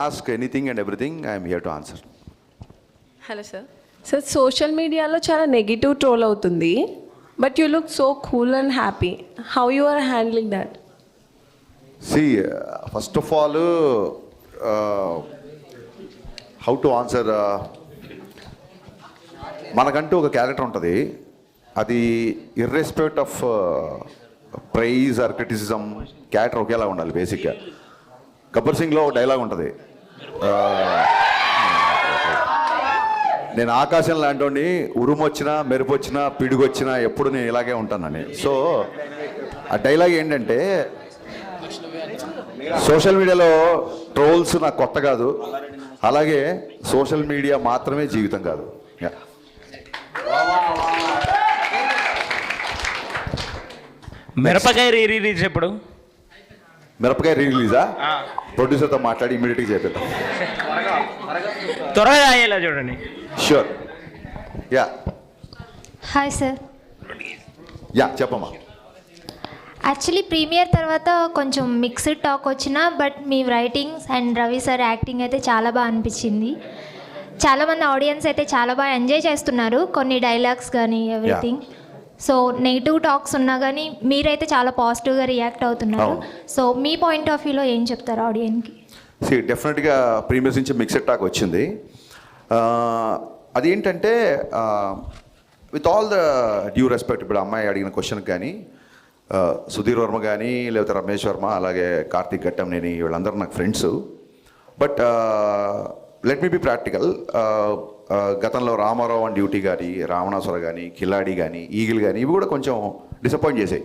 Ask anything and everything, I am here to answer. Hello sir. Sir social మీడియాలో చాలా negative troll అవుతుంది, but you look so cool and happy. How you are handling that? See, first of all, how to answer, మనకంటూ ఒక character ఉంటుంది. అది irrespective of praise or criticism, character ఒకేలా ఉండాలి. బేసిక్గా గబ్బర్ సింగ్లో ఒక డైలాగ్ ఉంటుంది, నేను ఆకాశం లాంటి ఉరుము వచ్చినా మెరుపు వచ్చినా పిడుగు వచ్చినా ఎప్పుడు నేను ఇలాగే ఉంటానని. సో ఆ డైలాగ్ ఏంటంటే, సోషల్ మీడియాలో ట్రోల్స్ నాకు కొత్త కాదు, అలాగే సోషల్ మీడియా మాత్రమే జీవితం కాదు. మిరపకాయ రిలీజ్ ఎప్పుడు? మిరపకాయ రిలీజా? ప్రొడ్యూసర్తో మాట్లాడి ఇమీడియట్గా చేపిద్దాం. త్వరగా అయ్యేలా చూడండి. Sure. Yeah hi sir. Yeah చెప్పమ్మా. యాక్చువల్లీ ప్రీమియర్ తర్వాత కొంచెం మిక్స్డ్ టాక్ వచ్చినా, but me writings and Ravi sir acting అయితే చాలా బాగా అనిపించింది. చాలామంది ఆడియన్స్ అయితే చాలా బాగా ఎంజాయ్ చేస్తున్నారు, కొన్ని డైలాగ్స్ కానీ ఎవ్రీథింగ్. సో నెగిటివ్ టాక్స్ ఉన్నా కానీ మీరైతే చాలా పాజిటివ్గా రియాక్ట్ అవుతున్నారు. సో మీ పాయింట్ ఆఫ్ వ్యూలో ఏం చెప్తారు ఆడియన్స్కి? డెఫినెట్గా ప్రీమియర్స్ నుంచి మిక్స్డ్ టాక్ వచ్చింది. అదేంటంటే, with all the due respect, ఇప్పుడు అమ్మాయి అడిగిన క్వశ్చన్కి కానీ సుధీర్ వర్మ కానీ లేకపోతే రమేష్ వర్మ అలాగే కార్తీక్ ఘట్టంనేని వీళ్ళందరూ నాకు friends. But let me be practical. గతంలో రామారావు అండ్ డ్యూటీ కానీ, రావణాసుర కానీ, కిలాడి కానీ, ఈగిల్ కానీ, ఇవి కూడా కొంచెం డిసప్పాయింట్ చేసాయి.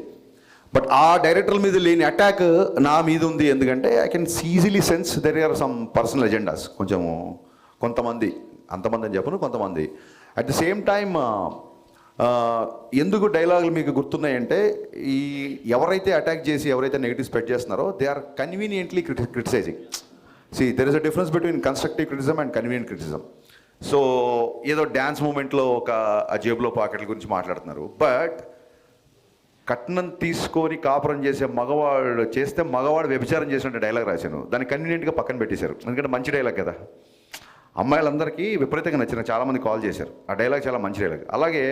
బట్ ఆ డైరెక్టర్ల మీద లేని అటాక్ నా మీద ఉంది. ఎందుకంటే I can easily sense there are some personal agendas. కొంతమంది, అంతమంది అని చెప్పను, కొంతమంది. అట్ ది సేమ్ టైమ్ ఎందుకు డైలాగులు మీకు గుర్తున్నాయంటే, ఈ ఎవరైతే అటాక్ చేసి ఎవరైతే నెగిటివ్ స్ప్రెడ్ చేస్తున్నారో they are conveniently criticising. There is a difference between constructive criticism and convenient criticism. So ఏదో డ్యాన్స్ మూమెంట్లో ఒక జేబులో పాకెట్ల గురించి మాట్లాడుతున్నారు, బట్ కట్నం తీసుకొని కాపురం చేసే మగవాడు చేస్తే మగవాడు వ్యభిచారం చేసినట్టు డైలాగ్ రాశాను. దాన్ని కన్వీనియంట్గా పక్కన పెట్టేశారు, ఎందుకంటే మంచి డైలాగ్ కదా. అమ్మాయిలందరికీ విపరీతంగా నచ్చిన, చాలామంది కాల్ చేశారు. ఆ డైలాగ్ చాలా మంచి డైలాగ్. అలాగే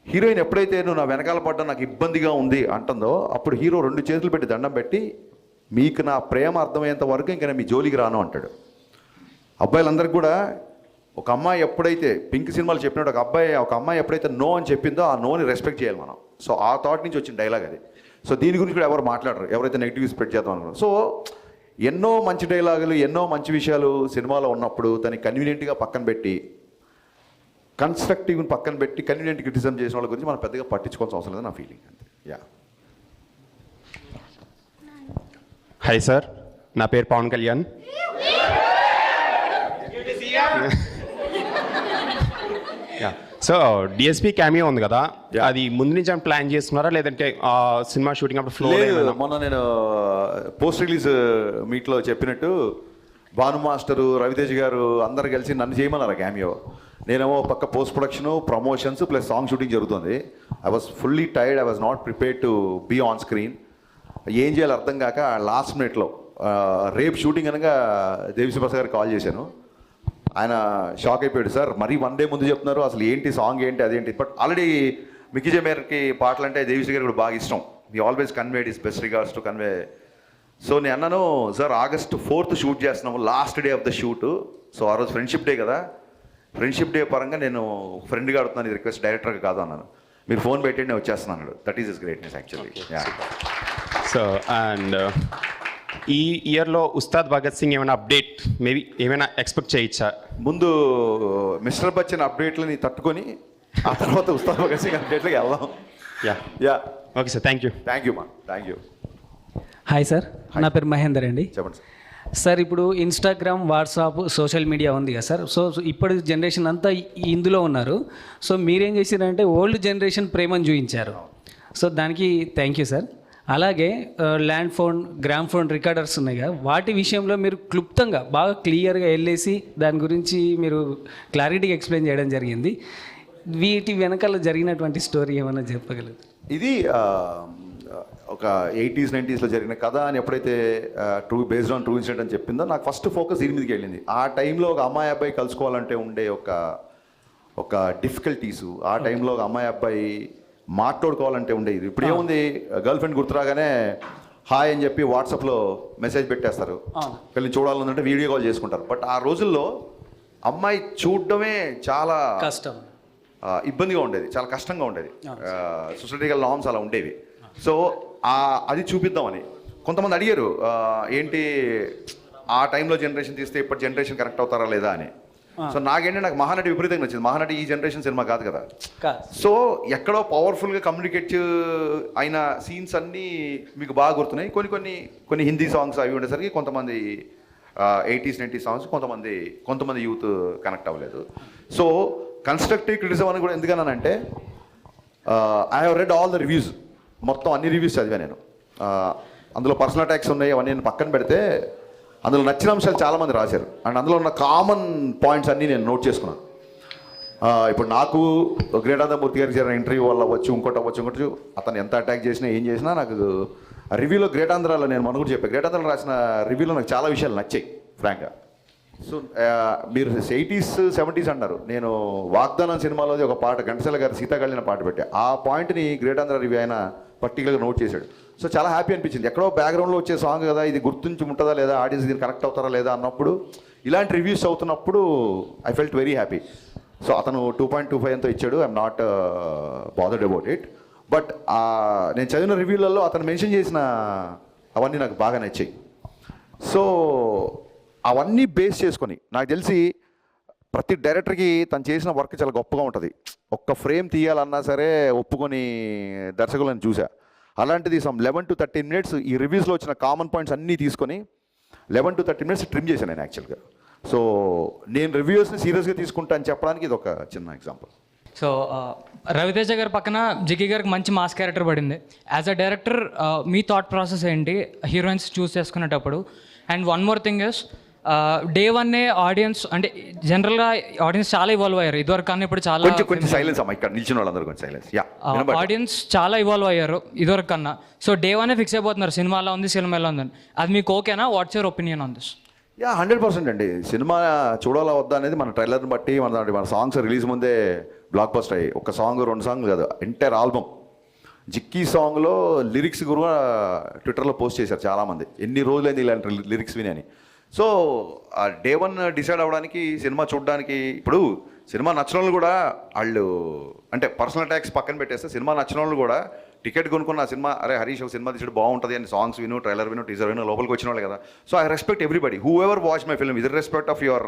హీరోయిన్ ఎప్పుడైతే నువ్వు నా వెనకాల పడ్డా నాకు ఇబ్బందిగా ఉంది అంటుందో, అప్పుడు హీరో 2 చేతులు పెట్టి దండం పెట్టి, మీకు నా ప్రేమ అర్థమయ్యేంత వరకు ఇంకా నేను మీ జోలికి రాను అంటాడు. అబ్బాయిలందరికీ కూడా ఒక అమ్మాయి ఎప్పుడైతే పింక్ సినిమాలు చెప్పినట్టు ఒక అమ్మాయి ఎప్పుడైతే నో అని చెప్పిందో ఆ నోని రెస్పెక్ట్ చేయాలి మనం. సో ఆ థాట్ నుంచి వచ్చిన డైలాగ్ అది. సో దీని గురించి కూడా ఎవరు మాట్లాడరు, ఎవరైతే నెగిటివ్ స్ప్రెడ్ చేద్దాం అనుకున్నారు. సో ఎన్నో మంచి డైలాగులు, ఎన్నో మంచి విషయాలు సినిమాలో ఉన్నప్పుడు దాన్ని కన్వీనియంట్గా పక్కన పెట్టి, కన్స్ట్రక్టివ్ని పక్కన పెట్టి కన్వీనియంట్ క్రిటిసిజం చేసిన వాళ్ళ గురించి మనం పెద్దగా పట్టించుకోవాల్సిన అవసరం లేదు నా ఫీలింగ్ అంతే. యా హాయ్ సార్, నా పేరు Pawan Kalyan. So DSP cameo ఉంది కదా, అది ముందు నుంచి ప్లాన్ చేస్తున్నారా లేదంటే సినిమా షూటింగ్ అప్పుడు ఫ్లో? మొన్న నేను పోస్ట్ రిలీజ్ మీట్లో చెప్పినట్టు భాను మాస్టరు, రవితేజ్ గారు అందరు కలిసి నన్ను చేయమన్నారు క్యామియో. నేనేమో పక్క post production, promotions plus song shooting జరుగుతుంది. I was fully tired, I was not prepared to be on screen. ఏం చేయాలో అర్థం కాక లాస్ట్ మినిట్లో రేపు షూటింగ్ అనగా దేవిశ్రీ ప్రసాద్ గారికి కాల్ చేశాను. ఆయన షాక్ అయిపోయాడు, సార్ మరీ 1 డే ముందు చెప్తున్నారు, అసలు ఏంటి సాంగ్ ఏంటి అదేంటి. బట్ ఆల్రెడీ మిక్కీ జమేర్కి పాటలు అంటే దేవిశ్రీ గారికి కూడా బాగా ఇష్టం. He always conveyed his best regards to convey. So నేను అన్నాను, సార్ August 4th షూట్ చేస్తున్నాము, last day of the shoot. So ఆ రోజు ఫ్రెండ్షిప్ డే కదా, ఫ్రెండ్షిప్ డే పరంగా నేను ఫ్రెండ్గా అడుగుతున్నాను, ఇది రిక్వెస్ట్ డైరెక్టర్గా కాదు అన్నాను. మీరు ఫోన్ పెట్టండి నేను వచ్చేస్తున్నాను. That is is greatness actually. So and ఈ ఇయర్లో ఉస్తాద్ భగత్ సింగ్ ఏమైనా అప్డేట్ మేబీ ఏమైనా ఎక్స్పెక్ట్ చేయొచ్చా? ముందు మిస్టర్ బచ్చన్ అప్డేట్లని తట్టుకొని ఆ తర్వాత ఉస్తాద్ భగత్ సింగ్ అప్డేట్లకి వెళ్దాం. Yeah okay sir, thank you. Thank you మా, థ్యాంక్ యూ. హాయ్ సార్, నా పేరు మహేందర్ అండి. చెప్పండి సార్. సార్ ఇప్పుడు ఇన్స్టాగ్రామ్, వాట్సాప్, సోషల్ మీడియా ఉంది కదా సార్. సో ఇప్పుడు జనరేషన్ అంతా ఇందులో ఉన్నారు. సో మీరేం చేశారంటే ఓల్డ్ జనరేషన్ ప్రేమను చూపించారు. సో దానికి థ్యాంక్ యూ సార్. అలాగే land phone, gram phone recorders ఉన్నాయి కదా, వాటి విషయంలో మీరు క్లుప్తంగా బాగా క్లియర్గా వెళ్ళేసి దాని గురించి మీరు క్లారిటీగా ఎక్స్ప్లెయిన్ చేయడం జరిగింది. వీటి వెనకాల జరిగినటువంటి స్టోరీ ఏమైనా చెప్పగలరు? ఇది ఒక ఒక 80s 90sలో జరిగిన కథ అని ఎప్పుడైతే బేస్డ్ ఆన్ ట్రూ ఇన్సిడెంట్ అని చెప్పిందో నాకు ఫస్ట్ ఫోకస్ దీని మీదకి వెళ్ళింది. ఆ టైంలో ఒక అమ్మాయి అబ్బాయి కలుసుకోవాలంటే ఉండే ఒక డిఫికల్టీసు, ఆ టైంలో ఒక అమ్మాయి అబ్బాయి మాట్లాడుకోవాలంటే ఉండేది. ఇప్పుడు ఏముంది, గర్ల్ ఫ్రెండ్ గుర్తురాగానే హాయ్ అని చెప్పి వాట్సాప్లో మెసేజ్ పెట్టేస్తారు, వీళ్ళని చూడాలంటే వీడియో కాల్ చేసుకుంటారు. బట్ ఆ రోజుల్లో అమ్మాయి చూడడమే చాలా కష్టం, ఇబ్బందిగా ఉండేది, చాలా కష్టంగా ఉండేది. సొసైటికల్ నార్మ్స్ అలా ఉండేవి. సో అది చూపిద్దామని కొంతమంది అడిగారు, ఏంటి ఆ టైంలో జనరేషన్ తీస్తే ఇప్పటి జనరేషన్ కరెక్ట్ అవుతారా లేదా అని. సో నాకు మహానటి విపరీతంగా నచ్చింది. మహానటి ఈ జనరేషన్ సినిమా కాదు కదా. సో ఎక్కడో పవర్ఫుల్గా కమ్యూనికేట్ అయిన సీన్స్ అన్నీ మీకు బాగా గుర్తున్నాయి. కొన్ని హిందీ సాంగ్స్ అవి ఉండేసరికి కొంతమంది 80s 90s సాంగ్స్ కొంతమంది యూత్ కనెక్ట్ అవ్వలేదు. సో కన్స్ట్రక్టివ్ క్రిటిసిజం అని కూడా ఎందుకన్నానంటే, I have read all the reviews, మొత్తం అన్ని రివ్యూస్ చదివా నేను. అందులో పర్సనల్ అటాక్స్ ఉన్నాయి, అవన్నీ నేను పక్కన పెడితే అందులో నచ్చిన అంశాలు చాలామంది రాశారు. అండ్ అందులో ఉన్న కామన్ పాయింట్స్ అన్నీ నేను నోట్ చేసుకున్నాను. ఇప్పుడు నాకు గ్రేటాంధ్రమూర్తి గారికి జరిగిన ఇంటర్వ్యూ వల్ల ఇంకోటి అతను ఎంత అటాక్ చేసినా ఏం చేసినా నాకు రివ్యూలో గ్రేటాంధ్రాలో నేను మన కూడా చెప్పాను, గ్రేటాంధ్రాలో రాసిన రివ్యూలో నాకు చాలా విషయాలు నచ్చాయి ఫ్రాంక్గా. సో మీరు 80s 70s అన్నారు, నేను వాగ్దానం సినిమాలోది ఒక పాట ఘంటసాల గారు సీతాకళ్యాణ పాట పెట్టా, ఆ పాయింట్ని గ్రేటాంధ్ర రివ్యూ ఆయన పర్టికులర్గా నోట్ చేశాడు. సో చాలా హ్యాపీ అనిపించింది. ఎక్కడో బ్యాక్గ్రౌండ్లో వచ్చే సాంగ్ కదా, ఇది గుర్తుంచి ఉంటుందా లేదా, ఆడియన్స్ దీన్ని కనెక్ట్ అవుతారా లేదా అన్నప్పుడు, ఇలాంటి రివ్యూస్ అవుతున్నప్పుడు I felt very happy. So అతను 2.25 ఎంతో ఇచ్చాడు, I'm not bothered about it. But నేను చదివిన రివ్యూలలో అతను మెన్షన్ చేసిన అవన్నీ నాకు బాగా నచ్చాయి. సో అవన్నీ బేస్ చేసుకొని నాకు తెలిసి ప్రతి డైరెక్టర్కి తను చేసిన వర్క్ చాలా గొప్పగా ఉంటుంది. ఒక్క ఫ్రేమ్ తీయాలన్నా సరే ఒప్పుకొని దర్శకులను చూసా. అలాంటిది సమ్ 11 to 13 minutes ఈ రివ్యూస్లో వచ్చిన కామన్ పాయింట్స్ అన్నీ తీసుకొని 11 to 13 minutes ట్రిమ్ చేశాను నేను యాక్చువల్గా. సో నేను రివ్యూస్ని సీరియస్గా తీసుకుంటా అని చెప్పడానికి ఇది ఒక చిన్న ఎగ్జాంపుల్. సో రవితేజ గారి పక్కన జిక్కి గారికి మంచి మాస్ క్యారెక్టర్ పడింది. యాజ్ అ డైరెక్టర్ మీ థాట్ ప్రాసెస్ ఏంటి హీరోయిన్స్ చూస్ చేసుకునేటప్పుడు? And one more thing is, day వన్నే ఆడియన్స్ అంటే జనరల్గా ఆడియన్స్ చాలా ఇవాల్వ్ అయ్యారు ఇదివరకు కన్నా ఇప్పుడు చాలా కొంచెం సైలెన్స్ అమ్మా, ఇక్కడ నిల్చిన వాళ్ళందరూ కొంచెం సైలెన్స్. ఆడియన్స్ చాలా ఇవాల్వ్ అయ్యారు ఇదివరకు కన్నా. సో డే వన్నే ఫిక్స్ అయిపోతున్నారు సినిమా ఎలా ఉంది, సినిమా ఎలా ఉందని. అది మీకు ఓకేనా? What's your opinion on this? 100% అండి. సినిమా చూడాలా వద్దా అనేది మన ట్రైలర్ని బట్టి, మన సాంగ్స్ రిలీజ్ ముందే బ్లాక్ బస్టర్ అయ్యి, ఒక సాంగ్ 2 సాంగ్లు కాదు, ఎంటైర్ ఆల్బమ్. జిక్కీ సాంగ్లో లిరిక్స్ కూడా ట్విట్టర్లో పోస్ట్ చేశారు చాలామంది, ఎన్ని రోజులైంది ఇలాంటి లిరిక్స్ విని అని. సో డే వన్ డిసైడ్ అవ్వడానికి, సినిమా చూడడానికి, ఇప్పుడు సినిమా నచ్చిన వాళ్ళు కూడా వాళ్ళు అంటే పర్సనల్ అటాక్స్ పక్కన పెట్టేస్తే, సినిమా నచ్చిన వాళ్ళు కూడా టికెట్ కొనుక్కున్న సినిమా, అరే హరీష్ ఒక సినిమా తీసాడు బాగుంటుంది అని సాంగ్స్ విను, ట్రైలర్ విను, టీజర్ విను, లోపలికి వచ్చిన వాళ్ళు కదా. So I respect everybody who ever watch my film, with respect of your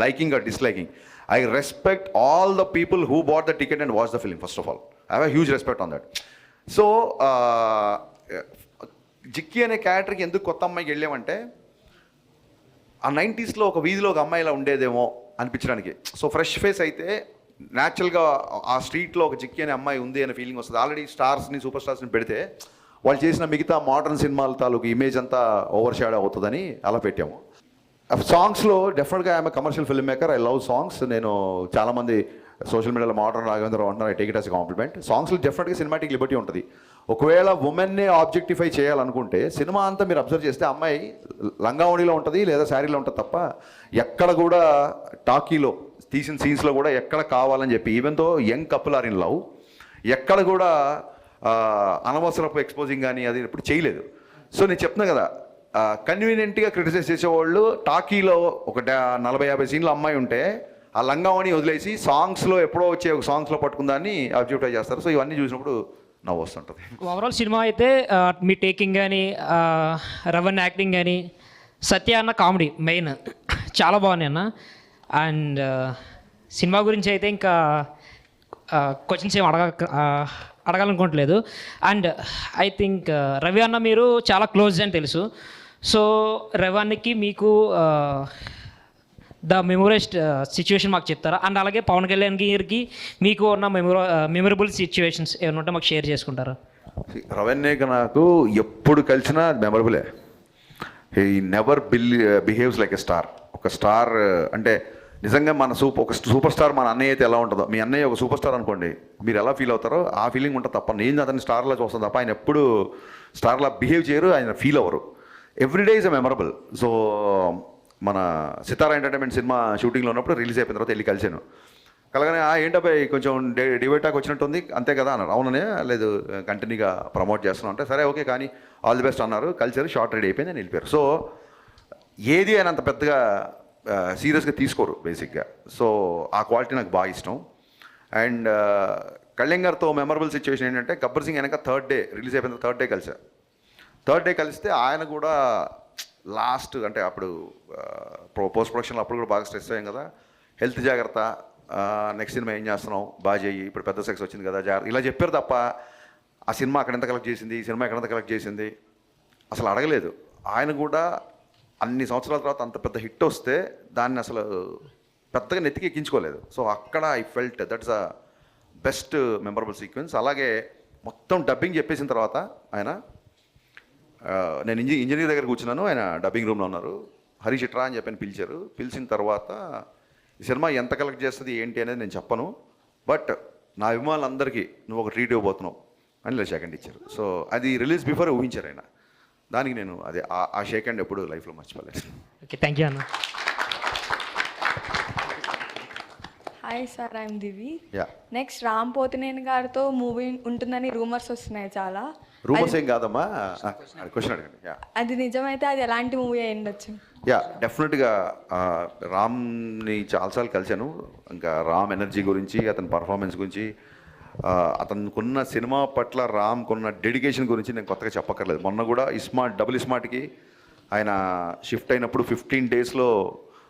liking or disliking. I respect all the people who bought the ticket and watch the film. First of all I have huge respect on that. So Jikki అనే క్యారెక్టర్కి ఎందుకు కొత్త అమ్మాయికి వెళ్ళామంటే, ఆ 90sలో ఒక వీధిలో ఒక అమ్మాయి ఇలా ఉండేదేమో అనిపించడానికి. సో ఫ్రెష్ ఫేస్ అయితే న్యాచురల్గా ఆ స్ట్రీట్లో ఒక జిక్కీ అనే అమ్మాయి ఉంది అనే ఫీలింగ్ వస్తుంది. ఆల్రెడీ స్టార్స్ని, సూపర్ స్టార్స్ని పెడితే వాళ్ళు చేసిన మిగతా మోడర్న్ సినిమాల తాలూకు ఇమేజ్ అంతా ఓవర్ షాడో అవుతుందని అలా పెట్టాము. సాంగ్స్లో డెఫినెట్గా I'm commercial filmmaker, I love songs. నేను చాలామంది సోషల్ మీడియాలో మోడర్న్ రాఘవేంద్ర అంటున్నారు, I take it as a compliment. సాంగ్స్లో డెఫినెట్గా సినిమాటిక్ లిబర్టీ ఉంటుంది. ఒకవేళ ఉమెన్నే ఆబ్జెక్టిఫై చేయాలనుకుంటే సినిమా అంతా మీరు అబ్జర్వ్ చేస్తే అమ్మాయి లంగావణిలో ఉంటుంది లేదా శారీలో ఉంటుంది తప్ప, ఎక్కడ కూడా టాకీలో తీసిన సీన్స్లో కూడా ఎక్కడ కావాలని చెప్పి, ఈవెన్తో young couple or in love, ఎక్కడ కూడా అనవసరపు ఎక్స్పోజింగ్ కానీ అది ఇప్పుడు చేయలేదు. సో నేను చెప్తున్నా కదా, కన్వీనియంట్గా క్రిటిసైజ్ చేసేవాళ్ళు టాకీలో ఒక 40-50 సీన్లు అమ్మాయి ఉంటే ఆ లంగావణి వదిలేసి సాంగ్స్లో ఎప్పుడో వచ్చే ఒక సాంగ్స్లో పట్టుకుందాన్ని ఆబ్జెక్టిఫై చేస్తారు. సో ఇవన్నీ చూసినప్పుడు నవ్వు వస్తుంటుంది. ఓవరాల్ సినిమా అయితే మీ టేకింగ్ కానీ, రవన్ యాక్టింగ్ కానీ, సత్య అన్న కామెడీ మెయిన్ చాలా బాగున్నాయి అన్న. అండ్ సినిమా గురించి అయితే ఇంకా క్వశ్చన్స్ ఏం అడగాలనుకోవట్లేదు. అండ్ ఐ థింక్ రవి అన్న మీరు చాలా క్లోజ్ అని తెలుసు. సో రవి అన్నకి మీకు ద మెమొరెస్ట్ సిచ్యువేషన్ మాకు చెప్తారా? అండ్ అలాగే పవన్ కళ్యాణ్ గారికి మీకు ఉన్న మెమొరబుల్ సిచ్యువేషన్స్ ఏమైనా ఉంటే మాకు షేర్ చేసుకుంటారా? రవణ్యకి నాకు ఎప్పుడు కలిసినా మెమరబులే. He never behaves like a star. ఒక స్టార్ అంటే నిజంగా మన ఒక సూపర్ స్టార్ మన అన్నయ్య అయితే ఎలా ఉంటుందో, మీ అన్నయ్య ఒక సూపర్ స్టార్ అనుకోండి, మీరు ఎలా ఫీల్ అవుతారో ఆ ఫీలింగ్ ఉంటుంది తప్ప, నేను అతన్ని స్టార్లా చూస్తాను తప్ప ఆయన ఎప్పుడు స్టార్లా బిహేవ్ చేయరు, ఆయన ఫీల్ అవ్వరు. Everyday is a memorable. So మన సితారా ఎంటర్టైన్మెంట్ సినిమా షూటింగ్లో ఉన్నప్పుడు రిలీజ్ అయిపోయిన తర్వాత వెళ్ళి కలిసాను. కలగానే ఏంటబ్బాయి కొంచెం డివైటాక్ వచ్చినట్టుంది అంతే కదా అన్నారు. అవుననే, లేదు కంటిన్యూగా ప్రమోట్ చేస్తున్నాం అంటే సరే ఓకే కానీ ఆల్ ది బెస్ట్ అన్నారు. కలిసారు, షార్ట్ రెడీ అయిపోయింది, అని వెళ్ళిపోయారు. సో ఏది ఆయన అంత పెద్దగా సీరియస్గా తీసుకోరు బేసిక్గా. సో ఆ క్వాలిటీ నాకు బాగా ఇష్టం. అండ్ కళ్యాణ్ గారితో మెమరబుల్ సిచ్యువేషన్ ఏంటంటే, గబ్బర్ సింగ్ వెనక థర్డ్ డే రిలీజ్ అయిపోయిన థర్డ్ డే కలిసారు. థర్డ్ డే కలిస్తే ఆయన కూడా లాస్ట్ అంటే అప్పుడు పోస్ట్ ప్రొడక్షన్లో అప్పుడు కూడా బాగా స్ట్రెస్ అయ్యాం కదా, హెల్త్ జాగ్రత్త, నెక్స్ట్ సినిమా ఏం చేస్తున్నావు బాగా చెయ్యి, ఇప్పుడు పెద్ద సక్సెస్ వచ్చింది కదా జాగ్రత్త, ఇలా చెప్పారు తప్ప ఆ సినిమా అక్కడ ఎంత కలెక్ట్ చేసింది, ఈ సినిమా ఎక్కడంత కలెక్ట్ చేసింది అసలు అడగలేదు. ఆయన కూడా అన్ని సంవత్సరాల తర్వాత అంత పెద్ద హిట్ వస్తే దాన్ని అసలు పెద్దగా నెత్తికి ఎక్కించుకోలేదు. సో అక్కడ I felt that's a best memorable sequence. అలాగే మొత్తం డబ్బింగ్ చెప్పేసిన తర్వాత ఆయన, నేను ఇంజనీర్ దగ్గర కూర్చున్నాను, ఆయన డబ్బింగ్ రూమ్లో ఉన్నారు. హరీష్ ఇట్రా అని చెప్పని పిలిచారు. పిలిచిన తర్వాత ఈ సినిమా ఎంత కలెక్ట్ చేస్తుంది ఏంటి అనేది నేను చెప్పను, బట్ నా అభిమానులందరికీ నువ్వు ఒక ట్రీట్ ఇవ్వబోతున్నావు అని ఇలా షేక్ హ్యాండ్ ఇచ్చారు. సో అది రిలీజ్ బిఫోర్ ఊహించారు ఆయన. దానికి నేను అదే ఆ షేక్ హ్యాండ్ ఎప్పుడు లైఫ్లో మర్చిపోలేదు. ఓకే, థ్యాంక్ యూ అన్న. Hi sir, I'm Divi. Yeah, next Ram Pothineni గారితో మూవీ ఉంటుందని రూమర్స్ వస్తున్నాయి చాలా. రూమర్స్ ఏం కాదమ్మా, క్వశ్చన్ అడగండి. యా, అది నిజమైతే అది ఎలాంటి మూవీ అయి ఉండొచ్చు? యా, డెఫినెట్గా రామ్ని చాలాసార్లు కలిశాను. ఇంకా రామ్ ఎనర్జీ గురించి, అతని పర్ఫార్మెన్స్ గురించి, అతనుకున్న సినిమా పట్ల రామ్కున్న డెడికేషన్ గురించి నేను కొత్తగా చెప్పక్కర్లేదు. మొన్న కూడా డబుల్ స్మార్ట్కి ఆయన షిఫ్ట్ అయినప్పుడు 15 daysలో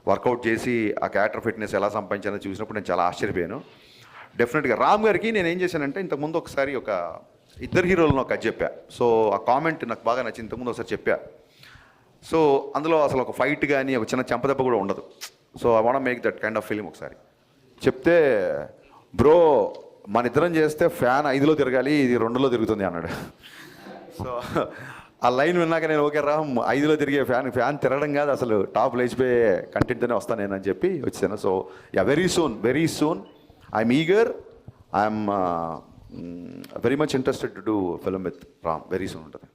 వర్కౌట్ చేసి ఆ క్యారెక్టర్ ఫిట్నెస్ ఎలా సంపాదించానో చూసినప్పుడు నేను చాలా ఆశ్చర్యపోయాను. డెఫినెట్గా రామ్ గారికి నేను ఏం చేశానంటే, ఇంతకుముందు ఒకసారి ఒక ఇద్దరు హీరోలను ఒక చెప్పా. సో ఆ కామెంట్ నాకు బాగా నచ్చింది, ఇంతకుముందు ఒకసారి చెప్పా. సో అందులో అసలు ఒక ఫైట్ కానీ ఒక చిన్న చెంపదెబ్బ కూడా ఉండదు. So I want make that kind of film. ఒకసారి చెప్తే, బ్రో మన ఇద్దరం చేస్తే ఫ్యాన్ 5లో తిరగాలి, ఇది 2లో తిరుగుతుంది అన్నాడు. సో ఆ లైన్ విన్నాక నేను ఓకే రామ్ 5లో తిరిగే ఫ్యాన్ తిరగడం కాదు, అసలు టాప్ లేచిపోయే కంటెంట్తోనే వస్తాను నేను అని చెప్పి వచ్చాను. So yeah, very soon I'm eager, I'm very much interested to do film with Ram. Very soon ఉంటుంది.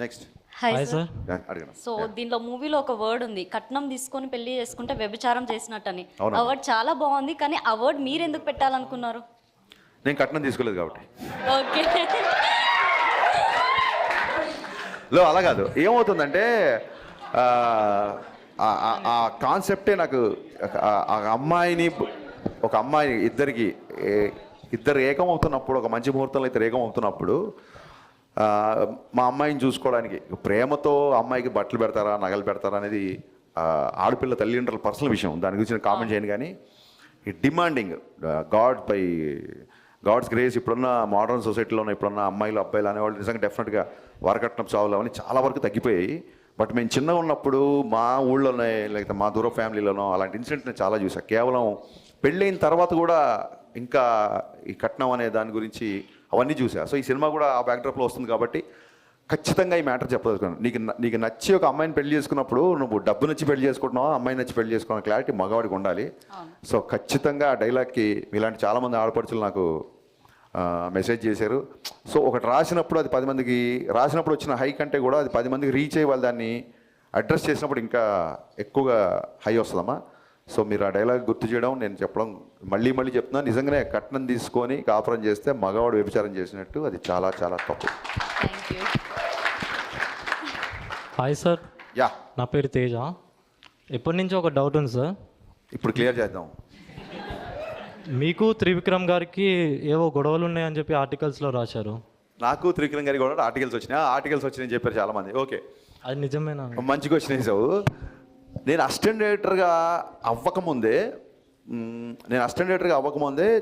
Next hi sir. అడిగాను. సో దీనిలో మూవీలో ఒక వర్డ్ ఉంది, కట్నం తీసుకొని పెళ్లి చేసుకుంటే వ్యభిచారం చేసినట్టని. అవునా? ఆ వర్డ్ చాలా బాగుంది, కానీ ఆ వర్డ్ మీరు ఎందుకు పెట్టాలనుకున్నారు? నేను కట్నం తీసుకోలేదు కాబట్టి. ఓకే. అలా కాదు, ఏమవుతుందంటే ఆ కాన్సెప్టే నాకు, ఒక అమ్మాయి ఇద్దరు ఏకమవుతున్నప్పుడు, ఒక మంచి ముహూర్తంలో ఇద్దరు ఏకమవుతున్నప్పుడు మా అమ్మాయిని చూసుకోవడానికి ప్రేమతో అమ్మాయికి బట్టలు పెడతారా, నగలు పెడతారా అనేది ఆడపిల్ల తల్లిదండ్రుల పర్సనల్ విషయం. దాని గురించి నేను కామెంట్ చేయను. కానీ ఈ డిమాండింగ్ గాడ్స్ గ్రేస్ ఇప్పుడున్న మోడర్న్ సొసైటీలో ఇప్పుడున్న అమ్మాయిలు అబ్బాయిలు అనేవాళ్ళు నిజంగా డెఫినెట్గా వరకట్నం చావులు అవన్నీ చాలా వరకు తగ్గిపోయాయి. బట్ మేము చిన్నగా ఉన్నప్పుడు మా ఊళ్ళోనే, లేకపోతే మా దూర ఫ్యామిలీలోనో అలాంటి ఇన్సిడెంట్ నేను చాలా చూసాను. కేవలం పెళ్ళైన తర్వాత కూడా ఇంకా ఈ కట్నం అనే దాని గురించి అవన్నీ చూసా. సో ఈ సినిమా కూడా ఆ బ్యాక్డ్రాప్లో వస్తుంది కాబట్టి ఖచ్చితంగా ఈ మ్యాటర్ చెప్పదలుచుకున్నాను. నీకు నచ్చి ఒక అమ్మాయిని పెళ్లి చేసుకున్నప్పుడు నువ్వు డబ్బు నచ్చి పెళ్లి చేసుకుంటున్నావా, అమ్మాయి నచ్చి పెళ్లి చేసుకున్న క్లారిటీ మగవాడికి ఉండాలి. సో ఖచ్చితంగా ఆ డైలాగ్కి ఇలాంటి చాలామంది ఆడపడుచులు నాకు మెసేజ్ చేశారు. సో ఒకటి రాసినప్పుడు అది 10 మందికి రాసినప్పుడు వచ్చిన హై కంటే కూడా అది 10 మందికి రీచ్ అయ్యి వాళ్ళు దాన్ని అడ్రస్ చేసినప్పుడు ఇంకా ఎక్కువగా హై వస్తుందమ్మా. సో మీరు ఆ డైలాగ్ గుర్తు చేయడం, నేను చెప్పడం మళ్ళీ చెప్తున్నా, నిజంగానే కట్నం తీసుకొని కాపురం చేస్తే మగవాడు వ్యభిచారం చేసినట్టు, అది చాలా చాలా తప్పు. Hi sir. యా, నా పేరు తేజ. ఎప్పటి నుంచి ఒక డౌట్ ఉంది సార్, ఇప్పుడు క్లియర్ చేద్దాం. మీకు త్రివిక్రమ్ గారికి ఏవో గొడవలు ఉన్నాయని చెప్పి ఆర్టికల్స్లో రాశారు. నాకు త్రివిక్రమ్ గారికి కూడా ఆర్టికల్స్ వచ్చినాయని చెప్పారు చాలామంది. ఓకే, అది నిజమేనా? మంచిగా వచ్చినాయి సార్. నేను అసిస్టెంట్ డైరెక్టర్గా అవ్వకముందే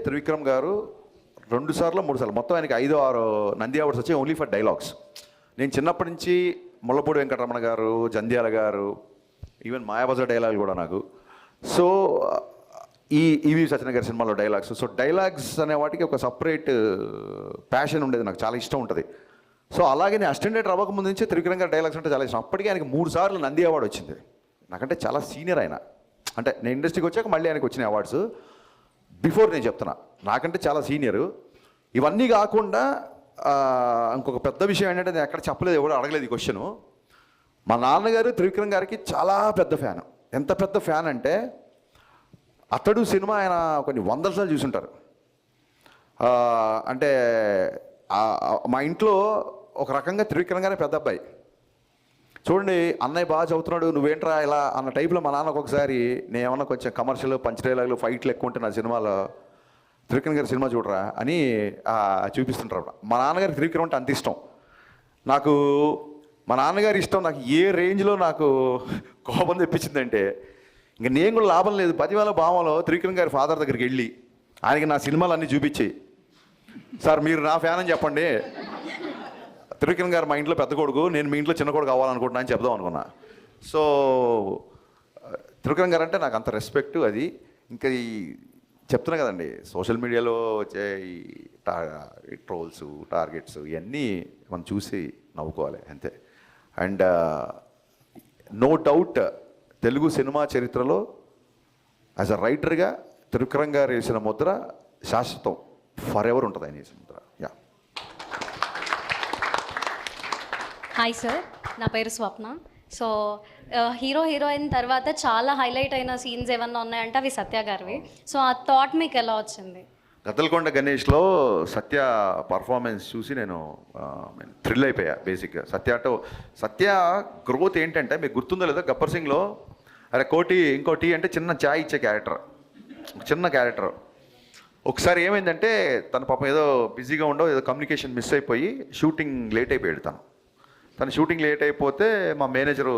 త్రివిక్రమ్ గారు 2 సార్లు 3 సార్లు మొత్తం ఆయనకి 5-6 నంది అవార్డ్స్ వచ్చాయి ఓన్లీ ఫర్ డైలాగ్స్. నేను చిన్నప్పటి నుంచి ముళ్ళపూడి వెంకటరమణ గారు, జంధ్యాల గారు, ఈవెన్ మాయాబజార్ డైలాగులు కూడా నాకు. సో ఈ ఈవి సత్యనారాయణ గారి సినిమాలో డైలాగ్స్. సో డైలాగ్స్ అనే వాటికి ఒక సపరేట్ ప్యాషన్ ఉండేది, నాకు చాలా ఇష్టం ఉంటుంది. సో అలాగే నేను అసిస్టెంట్ డైరెక్టర్ అవ్వకముందు నుంచి త్రివిక్రమ్ గారి డైలాగ్స్ అంటే చాలా ఇష్టం. అప్పటికే ఆయనకి 3 సార్లు నంది అవార్డు వచ్చింది. నాకంటే చాలా సీనియర్ ఆయన. అంటే నేను ఇండస్ట్రీకి వచ్చాక మళ్ళీ ఆయనకు వచ్చిన అవార్డ్స్. బిఫోర్ నేను చెప్తున్నా, నాకంటే చాలా సీనియరు. ఇవన్నీ కాకుండా ఇంకొక పెద్ద విషయం ఏంటంటే నేను ఎక్కడ చెప్పలేదు, ఎవరు అడగలేదు ఈ క్వశ్చను. మా నాన్నగారు త్రివిక్రమ్ గారికి చాలా పెద్ద ఫ్యాన్. ఎంత పెద్ద ఫ్యాన్ అంటే అతడు సినిమా ఆయన కొన్ని 100 సార్లు చూసుంటారు. అంటే మా ఇంట్లో ఒక రకంగా త్రివిక్రమ్ గారే పెద్ద అబ్బాయి. చూడండి, అన్నయ్య బాగా చదువుతున్నాడు, నువ్వేంట్రా ఇలా అన్న టైప్లో మా నాన్న ఒక్కొక్కసారి నేను ఏమన్నా కొంచెం కమర్షియల్ పంచ్ డైలాగులు ఫైట్లు ఎక్కువ ఉంటే నా సినిమాలో త్రివిక్రమ్ గారి సినిమా చూడరా అని చూపిస్తుంటారు. మా నాన్నగారి త్రివిక్రమ్ అంటే అంత ఇష్టం నాకు. మా నాన్నగారి ఇష్టం నాకు ఏ రేంజ్లో నాకు కోపం తెప్పించిందంటే ఇంక నేను కూడా లాభం లేదు. 10,000 భావంలో త్రివిక్రమ్ గారి ఫాదర్ దగ్గరికి వెళ్ళి ఆయనకి నా సినిమాలు అన్నీ చూపించి, సార్ మీరు నా ఫ్యాన్ అని చెప్పండి, త్రివిక్రమ్ గారు మా ఇంట్లో పెద్ద కొడుకు, నేను మీ ఇంట్లో చిన్న కొడుకు అవ్వాలనుకుంటున్నా అని చెప్దాం అనుకున్నా. సో త్రివిక్రమ్ గారు అంటే నాకు అంత రెస్పెక్ట్. అది ఇంకా ఈ చెప్తున్నా కదండి, సోషల్ మీడియాలో వచ్చే ఈ ట్రోల్స్, టార్గెట్స్ ఇవన్నీ మనం చూసి నవ్వుకోవాలి అంతే. And no doubt Telugu cinema చరిత్రలో యాజ్ అ రైటర్గా త్రివిక్రమ్ గారు వేసిన ముద్ర శాశ్వతం, ఫర్ ఎవర్ ఉంటుంది ఆయన వేసిన ముద్ర. యా. హాయ్ సార్, నా పేరు స్వప్న. సో హీరో హీరోయిన్ తర్వాత చాలా హైలైట్ అయిన సీన్స్ ఏమన్నా ఉన్నాయంటే అవి సత్య గారివి. సో ఆ థాట్ మీకు ఎలా వచ్చింది? గద్దలకొండ గణేష్లో సత్య పర్ఫార్మెన్స్ చూసి నేను థ్రిల్ అయిపోయా. బేసిక్గా సత్య గ్రోత్ ఏంటంటే మీకు గుర్తుందో లేదో, గబ్బర్ సింగ్లో అరే కోటి ఇంకోటి అంటే చిన్న ఛాయ్ ఇచ్చే క్యారెక్టర్, చిన్న క్యారెక్టర్. ఒకసారి ఏమైందంటే తన పాపం ఏదో బిజీగా ఉండవు, ఏదో కమ్యూనికేషన్ మిస్ అయిపోయి షూటింగ్ లేట్ అయిపోయాడు. తను షూటింగ్ లేట్ అయిపోతే మా మేనేజరు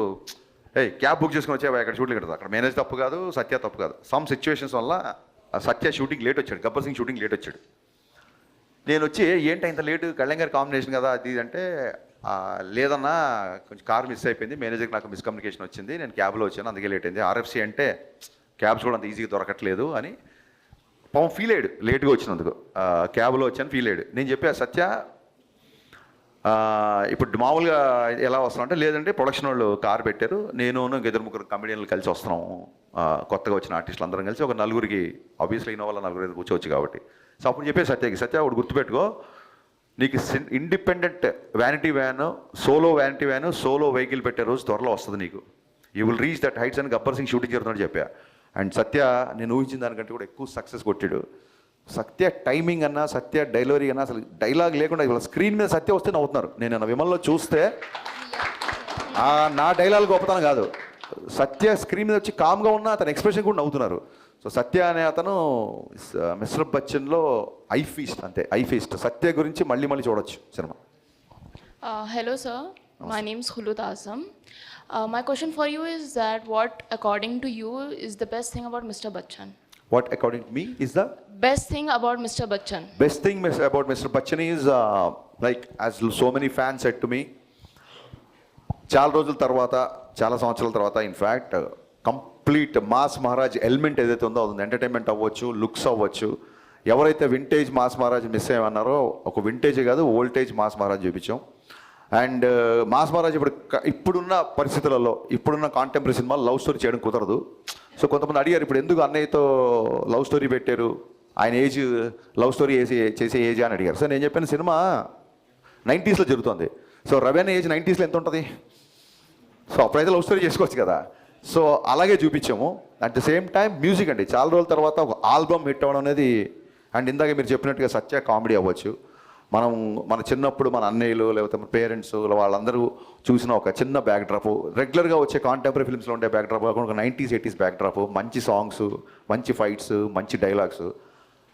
క్యాబ్ బుక్ చేసుకుని వచ్చావా అక్కడ షూటింగ్ పెడతా. అక్కడ మేనేజర్ తప్పు కాదు, సత్య తప్పు కాదు. సమ్ సిచ్యువేషన్స్ వల్ల సత్య షూటింగ్ లేట్ వచ్చాడు, గబ్బర్ సింగ్ షూటింగ్ లేట్ వచ్చాడు. నేను వచ్చి ఏంటి ఇంత లేటు, కళ్యాణ్ గారి కాంబినేషన్ కదా అది అంటే, లేదన్నా కొంచెం కార్ మిస్ అయిపోయింది, మేనేజర్కి నాకు మిస్కమ్యూనికేషన్ వచ్చింది, నేను క్యాబ్లో వచ్చాను అందుకే లేట్ అయింది. ఆర్ఎఫ్సి అంటే క్యాబ్స్ కూడా అంత ఈజీగా దొరకట్లేదు అని పాపం ఫీల్ అయ్యాడు, లేట్గా వచ్చినందుకు. క్యాబ్లో వచ్చాను ఫీల్ అయ్యాడు. నేను చెప్పా సత్య ఇప్పుడు మామూలుగా ఎలా వస్తున్నాం అంటే, లేదంటే ప్రొడక్షన్ వాళ్ళు కారు పెట్టారు, నేను ఇద్దరు ముగ్గురు కమెడియన్లు కలిసి వస్తున్నాము, కొత్తగా వచ్చిన ఆర్టిస్టులు అందరం కలిసి ఒక నలుగురికి, ఆబ్వియస్లీ అయిన వాళ్ళ నలుగురు కూర్చోవచ్చు కాబట్టి. సో అప్పుడు చెప్పే సత్య ఒకటి గుర్తుపెట్టుకో, నీకు independent vanity van, solo vanity van, solo vehicle పెట్టే రోజు త్వరలో వస్తుంది నీకు. You will reach that heights అని గబ్బర్ సింగ్ షూటింగ్ జరుగుతుందని చెప్పా. అండ్ సత్య నేను ఊహించిన దానికంటే కూడా ఎక్కువ సక్సెస్ కొట్టాడు. సత్య టైమింగ్ అన్నా, సత్య డైలరీ అన్నా, అసలు డైలాగ్ లేకుండా ఇవాళ స్క్రీన్ మీద సత్య వస్తే నవ్వుతున్నారు. నేను విమల్లో చూస్తే నా డైలాగ్ గొప్పతనం కాదు, సత్య స్క్రీన్ మీద వచ్చి కామ్గా ఉన్న అతని ఎక్స్ప్రెషన్ కూడా నవ్వుతున్నారు. సో సత్య అనే అతను మిస్టర్ బచ్చన్లో ఐ ఫీస్ట్, అంతే ఐ ఫీస్ట్. సత్య గురించి మళ్ళీ చూడొచ్చు cinema. Hello sir, my name is Khulud Azam. My question for you is that what according to you is the best thing about Mr. Bachchan? What according to me is the Best thing about Mr. Bachchan? Best thing about Mr. Bachchan is like as so many fans said to me, చాలా రోజుల తర్వాత, చాలా సంవత్సరాల తర్వాత, in fact complete mass Maharaj element ఏదైతే ఉందో అది entertainment అవ్వచ్చు, లుక్స్ అవ్వచ్చు. ఎవరైతే వింటేజ్ మాస్ మహారాజ్ మిస్ అయ్యమన్నారో, ఒక వింటేజే కాదు ఓల్టేజ్ మాస్ మహారాజ్ చూపించాం. అండ్ మాస్ మహారాజ్ ఇప్పుడున్న పరిస్థితులలో, ఇప్పుడున్న కాంటెంపరీ సినిమాలు లవ్ స్టోరీ చేయడం కుదరదు. సో కొంతమంది అడిగారు, ఇప్పుడు ఎందుకు అన్నయ్యతో లవ్ స్టోరీ పెట్టారు, ఆయన ఏజ్ లవ్ స్టోరీ చేసే ఏజ్ అని అడిగారు. సో నేను చెప్పిన సినిమా 90s జరుగుతుంది. సో రవి అనే ఏజ్ 90s ఎంత ఉంటుంది? సో అప్పుడైతే లవ్ స్టోరీ చేసుకోవచ్చు కదా. సో అలాగే చూపించాము. At the same time music అండి, చాలా రోజుల తర్వాత ఒక ఆల్బమ్ హిట్ అవ్వడం అనేది. అండ్ ఇందాక మీరు చెప్పినట్టుగా సత్య కామెడీ అవ్వచ్చు. మన చిన్నప్పుడు మన అన్నయ్యలు లేకపోతే మన పేరెంట్స్ వాళ్ళందరూ చూసిన ఒక చిన్న బ్యాక్ డ్రాప్, రెగ్యులర్గా వచ్చే కాంటెంపరీ ఫిల్మ్స్లో ఉండే బ్యాక్ డ్రాప్ కాకుండా ఒక 90s 80s బ్యాక్ డ్రాప్, మంచి సాంగ్స్, మంచి ఫైట్స్, మంచి డైలాగ్స్,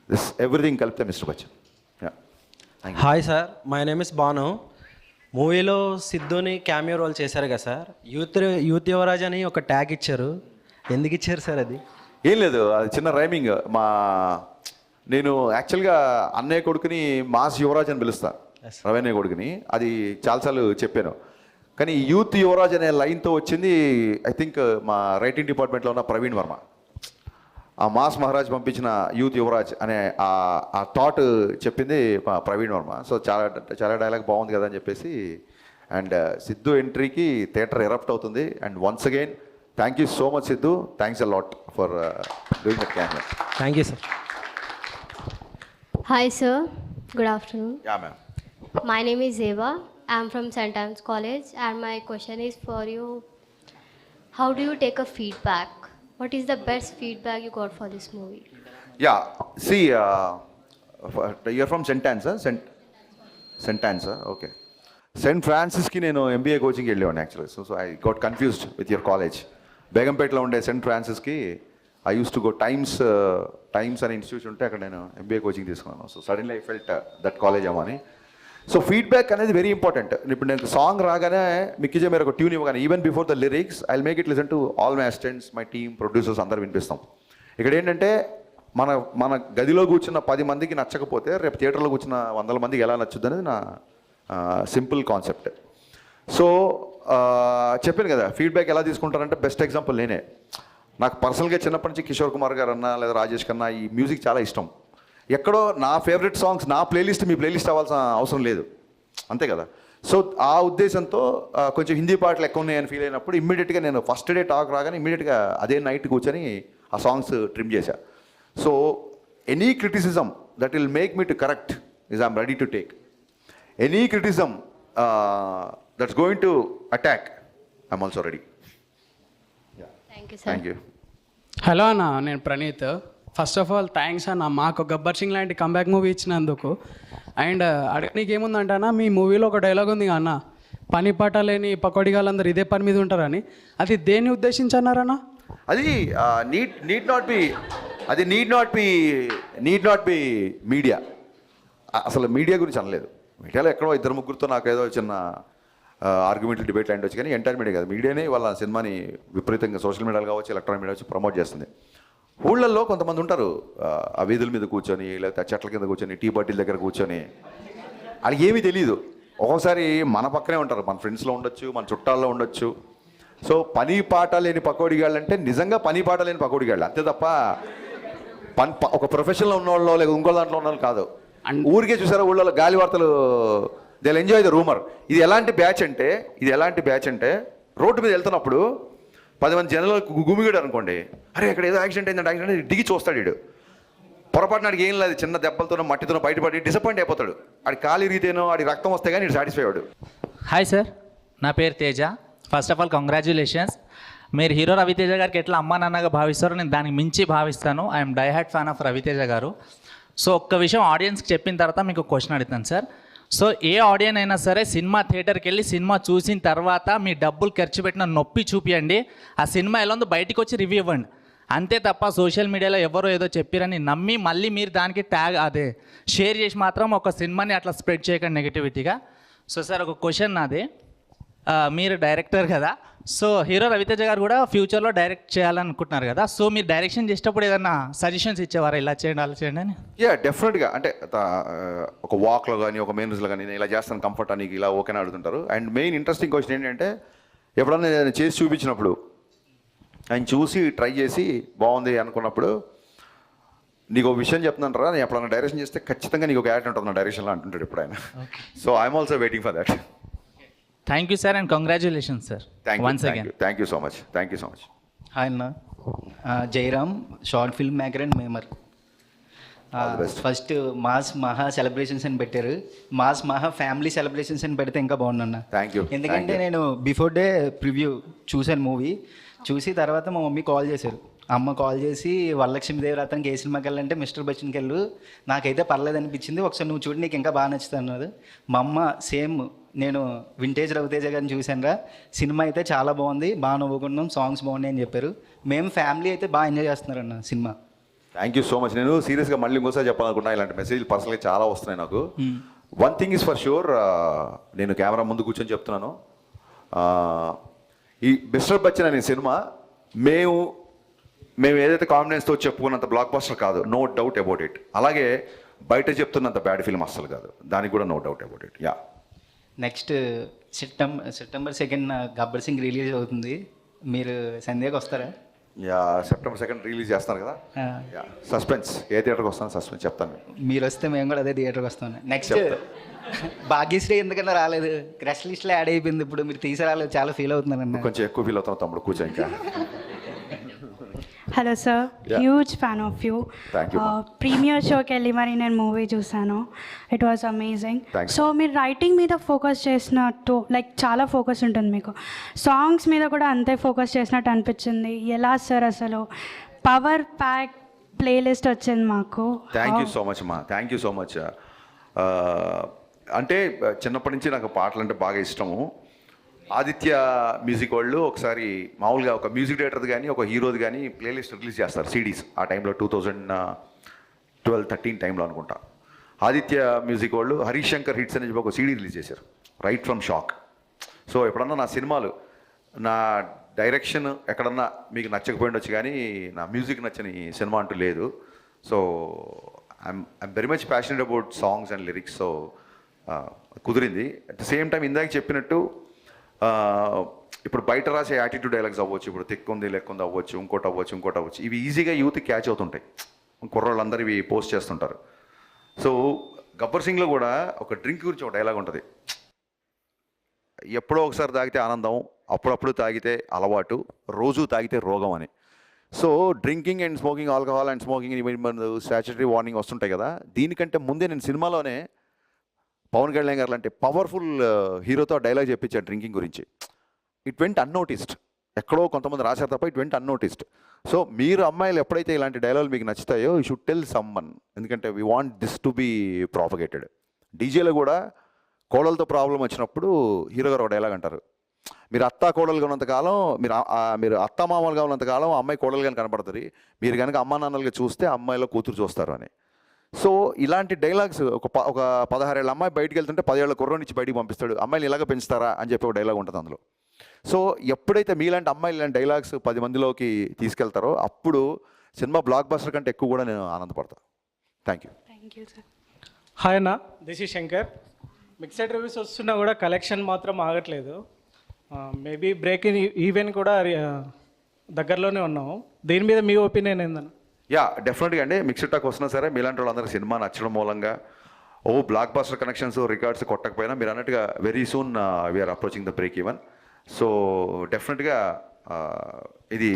దిస్ ఎవ్రీథింగ్ కలిపితే Mr Bachchan. Hi sir, my name is Banu. మూవీలో సిద్ధుని క్యామియో రోల్ చేశారు కదా సార్, యూత్ యువరాజ్ అని ఒక ట్యాగ్ ఇచ్చారు, ఎందుకు ఇచ్చారు సార్? అది ఏం లేదు, అది చిన్న రైమింగ్. నేను యాక్చువల్గా అన్నయ్య కొడుకుని మాస్ యువరాజ్ అని పిలుస్తా, రవీణ్య కొడుకుని. అది చాలాసార్లు చెప్పాను. కానీ యూత్ యువరాజ్ అనే లైన్తో వచ్చింది ఐ థింక్ మా రైటింగ్ డిపార్ట్మెంట్లో ఉన్న ప్రవీణ్ వర్మ. ఆ మాస్ మహారాజ్ పంపించిన యూత్ యువరాజ్ అనే ఆ థాట్ చెప్పింది మా ప్రవీణ్ వర్మ. సో చాలా డైలాగ్ బాగుంది కదా అని చెప్పేసి. అండ్ సిద్ధు ఎంట్రీకి థియేటర్ ఎరప్ట్ అవుతుంది. And once again thank you so much Siddhu, thanks a lot for doing that camera. Thank you sir. Hi sir, good afternoon. Yeah ma'am. My name is Eva. I am from St. Anne's College and my question is for you. How do you take a feedback? What is the best feedback you got for this movie? Yeah see you're from saint Ann's, saint Ann's, okay. Saint ఫ్రాన్సిస్కి నేను MBA కోచింగ్కి వెళ్ళేవాడిని actually. So I got confused with your college. బేగంపేటలో ఉండే saint ఫ్రాన్సిస్కి I use to go times అనే institution ఉంటే అక్కడ నేను ఎంబీఏ కోచింగ్ తీసుకున్నాను. So suddenly I felt that college అమ్మని. సో ఫీడ్బ్యాక్ అనేది వెరీ ఇంపార్టెంట్. ఇప్పుడు నేను సాంగ్ రాగానే మిక్కిజే మీరు ఒక ట్యూన్ ఇవ్వగానే even before the lyrics I make it listen to all my assistants, my team, producers అందరూ వినిపిస్తాం. ఇక్కడ ఏంటంటే మన గదిలో కూర్చున్న 10 మందికి నచ్చకపోతే రేపు థియేటర్లో కూర్చున్న 100 మందికి ఎలా నచ్చుద్ది అనేది నా సింపుల్ కాన్సెప్ట్. సో చెప్పాను కదా ఫీడ్బ్యాక్ ఎలా తీసుకుంటారంటే బెస్ట్ ఎగ్జాంపుల్ నేనే. నాకు పర్సనల్గా చిన్నప్పటి నుంచి కిషోర్ కుమార్ గారు అన్నా లేదా రాజేష్ కన్నా ఈ మ్యూజిక్ చాలా ఇష్టం. ఎక్కడో నా ఫేవరెట్ సాంగ్స్ నా ప్లేలిస్ట్ మీ ప్లేలిస్ట్ అవ్వాల్సిన అవసరం లేదు, అంతే కదా. సో ఆ ఉద్దేశంతో కొంచెం హిందీ పాటలు ఎక్కువ ఉన్నాయని ఫీల్ అయినప్పుడు ఇమ్మీడియట్గా నేను ఫస్ట్ డే టాక్ రాగానే ఇమ్మీడియట్గా అదే నైట్ కూర్చొని ఆ సాంగ్స్ ట్రిమ్ చేశా. So any criticism that will make me to correct is I'm ready to take. Any criticism that's going to attack I'm also ready. Thank you sir. Thank you. Hello అన్న, నేను Praneeth. First of all thanks అన్న మాకు గబ్బర్ సింగ్ లాంటి comeback movie ఇచ్చినందుకు. And అడగనీకి ఏముందంటే అన్న, మీ మూవీలో ఒక డైలాగ్ ఉంది అన్న, పని పాట లేని పకోడిగాళ్ళందరూ ఇదే పని మీద ఉంటారని. అది దేన్ని ఉద్దేశించి అన్నారన్న? అది నీడ్ నాట్ బి మీడియా. అసలు మీడియా గురించి అనలేదు. మీడియాలో ఎక్కడో 2-3 నాకు ఏదో చిన్న ఆర్గ్యుమెంట్లు డిబేట్ లాంటి వచ్చి, కానీ ఎంటైర్ మీడియా కాదు, మీడియానే వాళ్ళ సినిమాని విపరీతంగా సోషల్ మీడియాలో కావచ్చు, ఎలక్ట్రానిక్ మీడియా వచ్చి ప్రమోట్ చేస్తుంది. ఊళ్ళల్లో కొంతమంది ఉంటారు ఆ వీధుల మీద కూర్చొని లేకపోతే ఆ చెట్ల కింద కూర్చొని టీ బాటిల్ దగ్గర కూర్చొని వాళ్ళకి ఏమీ తెలియదు. ఒక్కోసారి మన పక్కనే ఉంటారు, మన ఫ్రెండ్స్లో ఉండొచ్చు, మన చుట్టాల్లో ఉండొచ్చు. సో పని పాట లేని పకోడిగాళ్ళు అంటే నిజంగా పని పాట లేని పకోడిగాళ్ళు, అంతే తప్ప ఒక ప్రొఫెషన్లో ఉన్న వాళ్ళు లేదా ఇంకో దాంట్లో ఉన్న వాళ్ళు కాదు. ఊరికే చూసారా ఊళ్ళో గాలి వార్తలు, they will enjoy the rumour. ఇది ఎలాంటి బ్యాచ్ అంటే రోడ్డు మీద వెళ్తున్నప్పుడు 10 మంది జనాలు గుమిగాడు అనుకోండి, అరే ఇక్కడ ఏదో యాక్సిడెంట్ అయిందంటే దిగి చూస్తాడు. వీడు పొరపాటున ఆడికి ఏం లేదు, చిన్న దెబ్బలతోనో మట్టితోనో బయటపడి డిసప్పాయింట్ అయిపోతాడు. ఆడి కాలు ఇరిగితేనో ఆడి రక్తం వస్తే కానీ సాటిస్ఫై అవ్వడు. హాయ్ సార్, నా పేరు Teja. First of all congratulations. మీరు హీరో రవితేజ గారికి ఎట్లా అమ్మా నాన్నగా భావిస్తారో నేను దానికి మించి భావిస్తాను. I'm die hard fan of Raviteja garu. So ఒక్క విషయం ఆడియన్స్కి చెప్పిన తర్వాత మీకు క్వశ్చన్ అడుగుతాను సార్. సో ఏ ఆడియన్ అయినా సరే సినిమా థియేటర్కి వెళ్ళి సినిమా చూసిన తర్వాత మీ డబ్బులు ఖర్చు పెట్టిన నొప్పి చూపియండి, ఆ సినిమా ఎలా ఉందో బయటికి వచ్చి రివ్యూ ఇవ్వండి. అంతే తప్ప సోషల్ మీడియాలో ఎవరో ఏదో చెప్పారని నమ్మి మళ్ళీ మీరు దానికి షేర్ చేసి మాత్రం ఒక సినిమాని అట్లా స్ప్రెడ్ చేయకండి నెగిటివిటీగా. సో సార్ ఒక క్వశ్చన్ నాది, మీరు డైరెక్టర్ కదా, సో హీరో రవితేజ గారు కూడా ఫ్యూచర్లో డైరెక్ట్ చేయాలనుకుంటున్నారు కదా, సో మీరు డైరెక్షన్ చేసేటప్పుడు ఏదన్నా సజెషన్స్ ఇచ్చేవారా, ఇలా చేయండి అలా చేయండి అని? డెఫినెట్గా. అంటే ఒక వాక్లో కానీ ఒక మెయిన్స్లో కానీ నేను ఇలా చేస్తాను కంఫర్ట్ అని ఇలా ఓకేనా అడుగుతుంటారు. అండ్ మెయిన్ ఇంట్రెస్టింగ్ క్వశ్చన్ ఏంటంటే ఎప్పుడన్నా నేను చేసి చూపించినప్పుడు ఆయన చూసి ట్రై చేసి బాగుంది అనుకున్నప్పుడు, నీకు ఒక విషయం చెప్తున్నాను రా, నేను ఎప్పుడన్నా డైరెక్షన్ చేస్తే ఖచ్చితంగా నీకు ఒక యాక్ట్ ఉంటుంది నా డైరెక్షన్లో అంటుంటాడు ఇప్పుడు ఆయన. So I'm also waiting for that. Thank you sir and congratulations sir. Thank you so much. Hi అన్న, Jayaram, short film maker and memer. First mass మహా సెలబ్రేషన్స్ అని పెట్టారు, మాస్ మహా ఫ్యామిలీ సెలబ్రేషన్స్ అని పెడితే ఇంకా బాగుందన్న. ఎందుకంటే నేను బిఫోర్ డే ప్రివ్యూ చూశాను మూవీ, చూసి తర్వాత మా మమ్మీ కాల్ చేశారు. అమ్మ కాల్ చేసి వరలక్ష్మీదేవి రథంకి ఏ సినిమాకి వెళ్ళాలంటే మిస్టర్ బచ్చన్కి వెళ్ళు, నాకైతే పర్లేదు అనిపించింది, ఒకసారి నువ్వు చూడు నీకు ఇంకా బాగా నచ్చుతుంది అన్నది. మా అమ్మ సేమ్ నేను వింటేజ్ రవితేజ గారిని చూశానురా, సినిమా అయితే చాలా బాగుంది, బాగా నవ్వుకున్నాం, సాంగ్స్ బాగున్నాయి అని చెప్పారు. మేము ఫ్యామిలీ అయితే బాగా ఎంజాయ్ చేస్తున్నారన్న సినిమా. Thank you so much. నేను సీరియస్గా మళ్ళీ ఇంకోసారి చెప్పాలనుకున్నా, ఇలాంటి మెసేజ్లు పర్సనల్గా చాలా వస్తున్నాయి నాకు. One thing is for sure, నేను కెమెరా ముందు కూర్చొని చెప్తున్నాను, ఈ మిస్టర్ బచ్చన్ అనే సినిమా మేము ఏదైతే కాన్ఫిడెన్స్తో చెప్పుకున్నంత బ్లాక్ బస్టర్ కాదు, నో డౌట్ అబౌట్ ఇట్. అలాగే బయట చెప్తున్నంత బ్యాడ్ ఫిల్మ్ అస్సలు కాదు, దానికి కూడా no doubt about it. Next September 2 Gabbar Singh release అవుతుంది, మీరు సంధ్యాకి వస్తారా? సెప్టెంబర్ 2 రిలీజ్ చేస్తున్నారు కదా. సస్పెన్స్ ఏ థియేటర్కి వస్తాను సస్పెన్స్ చెప్తాను. మీరు వస్తే మేము కూడా అదే థియేటర్కి వస్తాను. నెక్స్ట్ భాగ్యశ్రీ ఎందుకన్నా రాలేదు, క్రష్ లిస్ట్లో యాడ్ అయిపోయింది. ఇప్పుడు మీరు తీసుకురాలేదు, చాలా ఫీల్ అవుతున్నాను. కొంచెం ఎక్కువ ఫీల్ అవుతాం తమ్ముడు, కూర్చో ఇంకా. Hello sir, Yeah. Huge fan of you. Thank you, ma'am. Premiere షోకి వెళ్ళి మరి నేను మూవీ చూసాను, it was amazing. Thanks. So మీరు రైటింగ్ మీద ఫోకస్ చేసినట్టు, లైక్ చాలా ఫోకస్ ఉంటుంది మీకు, సాంగ్స్ మీద కూడా అంతే ఫోకస్ చేసినట్టు అనిపించింది. ఎలా సార్ అసలు పవర్ ప్యాక్ ప్లేలిస్ట్ వచ్చింది మాకు. థ్యాంక్ యూ సో మచ్ అమ్మా, థ్యాంక్ యూ సో మచ్. అంటే చిన్నప్పటి నుంచి నాకు పాటలు అంటే బాగా ఇష్టము. ఆదిత్య మ్యూజిక్ వాళ్ళు ఒకసారి మామూలుగా ఒక మ్యూజిక్ డైరెక్టర్ది కానీ ఒక హీరోది కానీ ప్లేలిస్ట్ రిలీజ్ చేస్తారు, సిడీస్. ఆ టైంలో 2012-13 టైంలో అనుకుంటా. ఆదిత్య మ్యూజిక్ వాళ్ళు హరీష్ శంకర్ హిట్స్ అని చెప్పి ఒక సీడీ రిలీజ్ చేశారు, రైట్ ఫ్రమ్ షాక్. సో ఎప్పుడన్నా నా సినిమాలు, నా డైరెక్షన్ ఎక్కడన్నా మీకు నచ్చకపోయిండొచ్చు కానీ నా మ్యూజిక్ నచ్చని సినిమా అంటూ లేదు. So I'm very much passionate about songs and lyrics. So కుదిరింది. అట్ ద సేమ్ టైం ఇందాక చెప్పినట్టు ఇప్పుడు బయట రాసే యాటిట్యూడ్ డైలాగ్స్ అవ్వచ్చు, ఇప్పుడు తెక్కుంది లెక్కుంది అవ్వచ్చు, ఇంకోటి అవ్వచ్చు, ఇవి ఈజీగా యూత్ క్యాచ్ అవుతుంటాయి. కుర్రోళ్ళందరూ ఇవి పోస్ట్ చేస్తుంటారు. సో గబ్బర్ సింగ్లో కూడా ఒక డ్రింక్ గురించి ఒక డైలాగ్ ఉంటుంది, ఎప్పుడో ఒకసారి తాగితే ఆనందం, అప్పుడప్పుడు తాగితే అలవాటు, రోజు తాగితే రోగం అని. So drinking and smoking, alcohol and smoking, statutory warning వస్తుంటాయి కదా. దీనికంటే ముందే నేను సినిమాలోనే పవన్ కళ్యాణ్ గారు లాంటి పవర్ఫుల్ హీరోతో డైలాగ్ చెప్పించాను డ్రింకింగ్ గురించి. ఇట్ వెంట్ అన్నోటిస్డ్, ఎక్కడో కొంతమంది రాశారు తప్ప ఇట్ వెంట్ అన్నోటిస్డ్. సో మీరు అమ్మాయిలు ఎప్పుడైతే ఇలాంటి డైలాగులు మీకు నచ్చుతాయో యూ షుడ్ టెల్ సమ్వన్, ఎందుకంటే we want this to be propagated. డీజేలో కూడా కోడలతో ప్రాబ్లం వచ్చినప్పుడు హీరో గారు ఒక డైలాగ్ అంటారు, మీరు అత్తా కోడలుగా ఉన్నంతకాలం, మీరు అత్తా మామూలుగా ఉన్నంతకాలం అమ్మాయి కోడలుగానే కనపడుతుంది, మీరు కనుక అమ్మా నాన్నలుగా చూస్తే అమ్మాయిలో కూతురు చూస్తారు అని. సో ఇలాంటి డైలాగ్స్ ఒక 16 ఏళ్ళ అమ్మాయి బయటికి వెళ్తుంటే 10 ఏళ్ళ కుర్రోడి నుంచి బయటికి పంపిస్తాడు, అమ్మాయిలు ఇలాగ పెంచుతారా అని చెప్పి ఒక డైలాగ్ ఉంటుంది అందులో. సో ఎప్పుడైతే మీలాంటి అమ్మాయిలు ఇలాంటి డైలాగ్స్ 10 మందిలోకి తీసుకెళ్తారో అప్పుడు సినిమా బ్లాక్ బస్టర్ కంటే ఎక్కువ కూడా నేను ఆనందపడతాను. Thank you. Thank you sir. Hi అన్న, this is Shankar. Mixed reviews వస్తున్నా కూడా కలెక్షన్ మాత్రం ఆగట్లేదు. మేబీ బ్రేక్ ఈవెంట్ కూడా దగ్గరలోనే ఉన్నాము. దీని మీద మీ ఒపీనియన్ ఏందన్న? యా, డెఫినెట్గా అండి. మిక్స్డ్ టాక్ వస్తున్నా సరే మీలాంటి వాళ్ళందరూ సినిమా నచ్చడం మూలంగా బ్లాక్ బస్టర్ కనెక్షన్స్ రికార్డ్స్ కొట్టకపోయినా మీరు అన్నట్టుగా very soon we're approaching the break even. So డెఫినెట్గా ఇది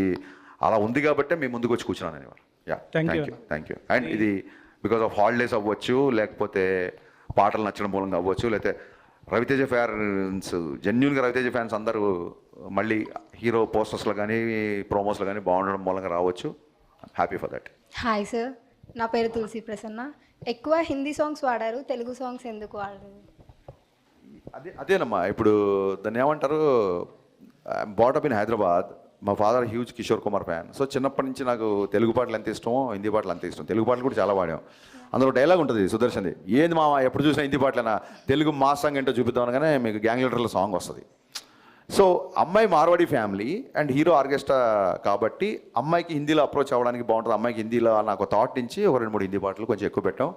అలా ఉంది కాబట్టే మేము ముందుకు వచ్చి కూర్చున్నాను నేను. Yeah, thank you. అండ్ ఇది బికాస్ ఆఫ్ హాలిడేస్ అవ్వచ్చు, లేకపోతే పాటలు నచ్చడం మూలంగా అవ్వచ్చు, లేకపోతే రవితేజ ఫ్యాన్స్, జెన్యున్గా రవితేజ ఫ్యాన్స్ అందరూ మళ్ళీ హీరో పోస్టర్స్లో కానీ ప్రోమోస్లో కానీ బాగుండడం మూలంగా రావచ్చు. Happy for that. Hi sir, నా పేరు తులసి ప్రసన్న. ఎక్కువ హిందీ సాంగ్స్ వాడారు, తెలుగు సాంగ్స్ ఎందుకు వాడలేదు? అదేనమ్మా, ఇప్పుడు దాన్ని ఏమంటారు, బాటప్ ఇన్ హైదరాబాద్. మా father huge Kishore Kumar fan. So చిన్నప్పటి నుంచి నాకు తెలుగు పాటలు ఎంత ఇష్టమో హిందీ పాటలు అంత ఇష్టం. తెలుగు పాటలు కూడా చాలా పాడాం. అందులో డైలాగ్ ఉంటుంది సుదర్శన్ది, ఏంది మా ఎప్పుడు చూసినా హిందీ పాటలైనా తెలుగు మా సాంగ్ ఏంటో చూపిద్దాం అనగానే మీకు గ్యాంగ్ లీడర్ల సాంగ్ వస్తుంది. సో అమ్మాయి Marwadi family and hero orchestra కాబట్టి అమ్మాయికి హిందీలో అప్రోచ్ అవ్వడానికి బాగుంటుంది. అమ్మాయికి హిందీలో నాకు థాట్ నుంచి ఒక 2-3 హిందీ పాటలు కొంచెం ఎక్కువ పెట్టాం.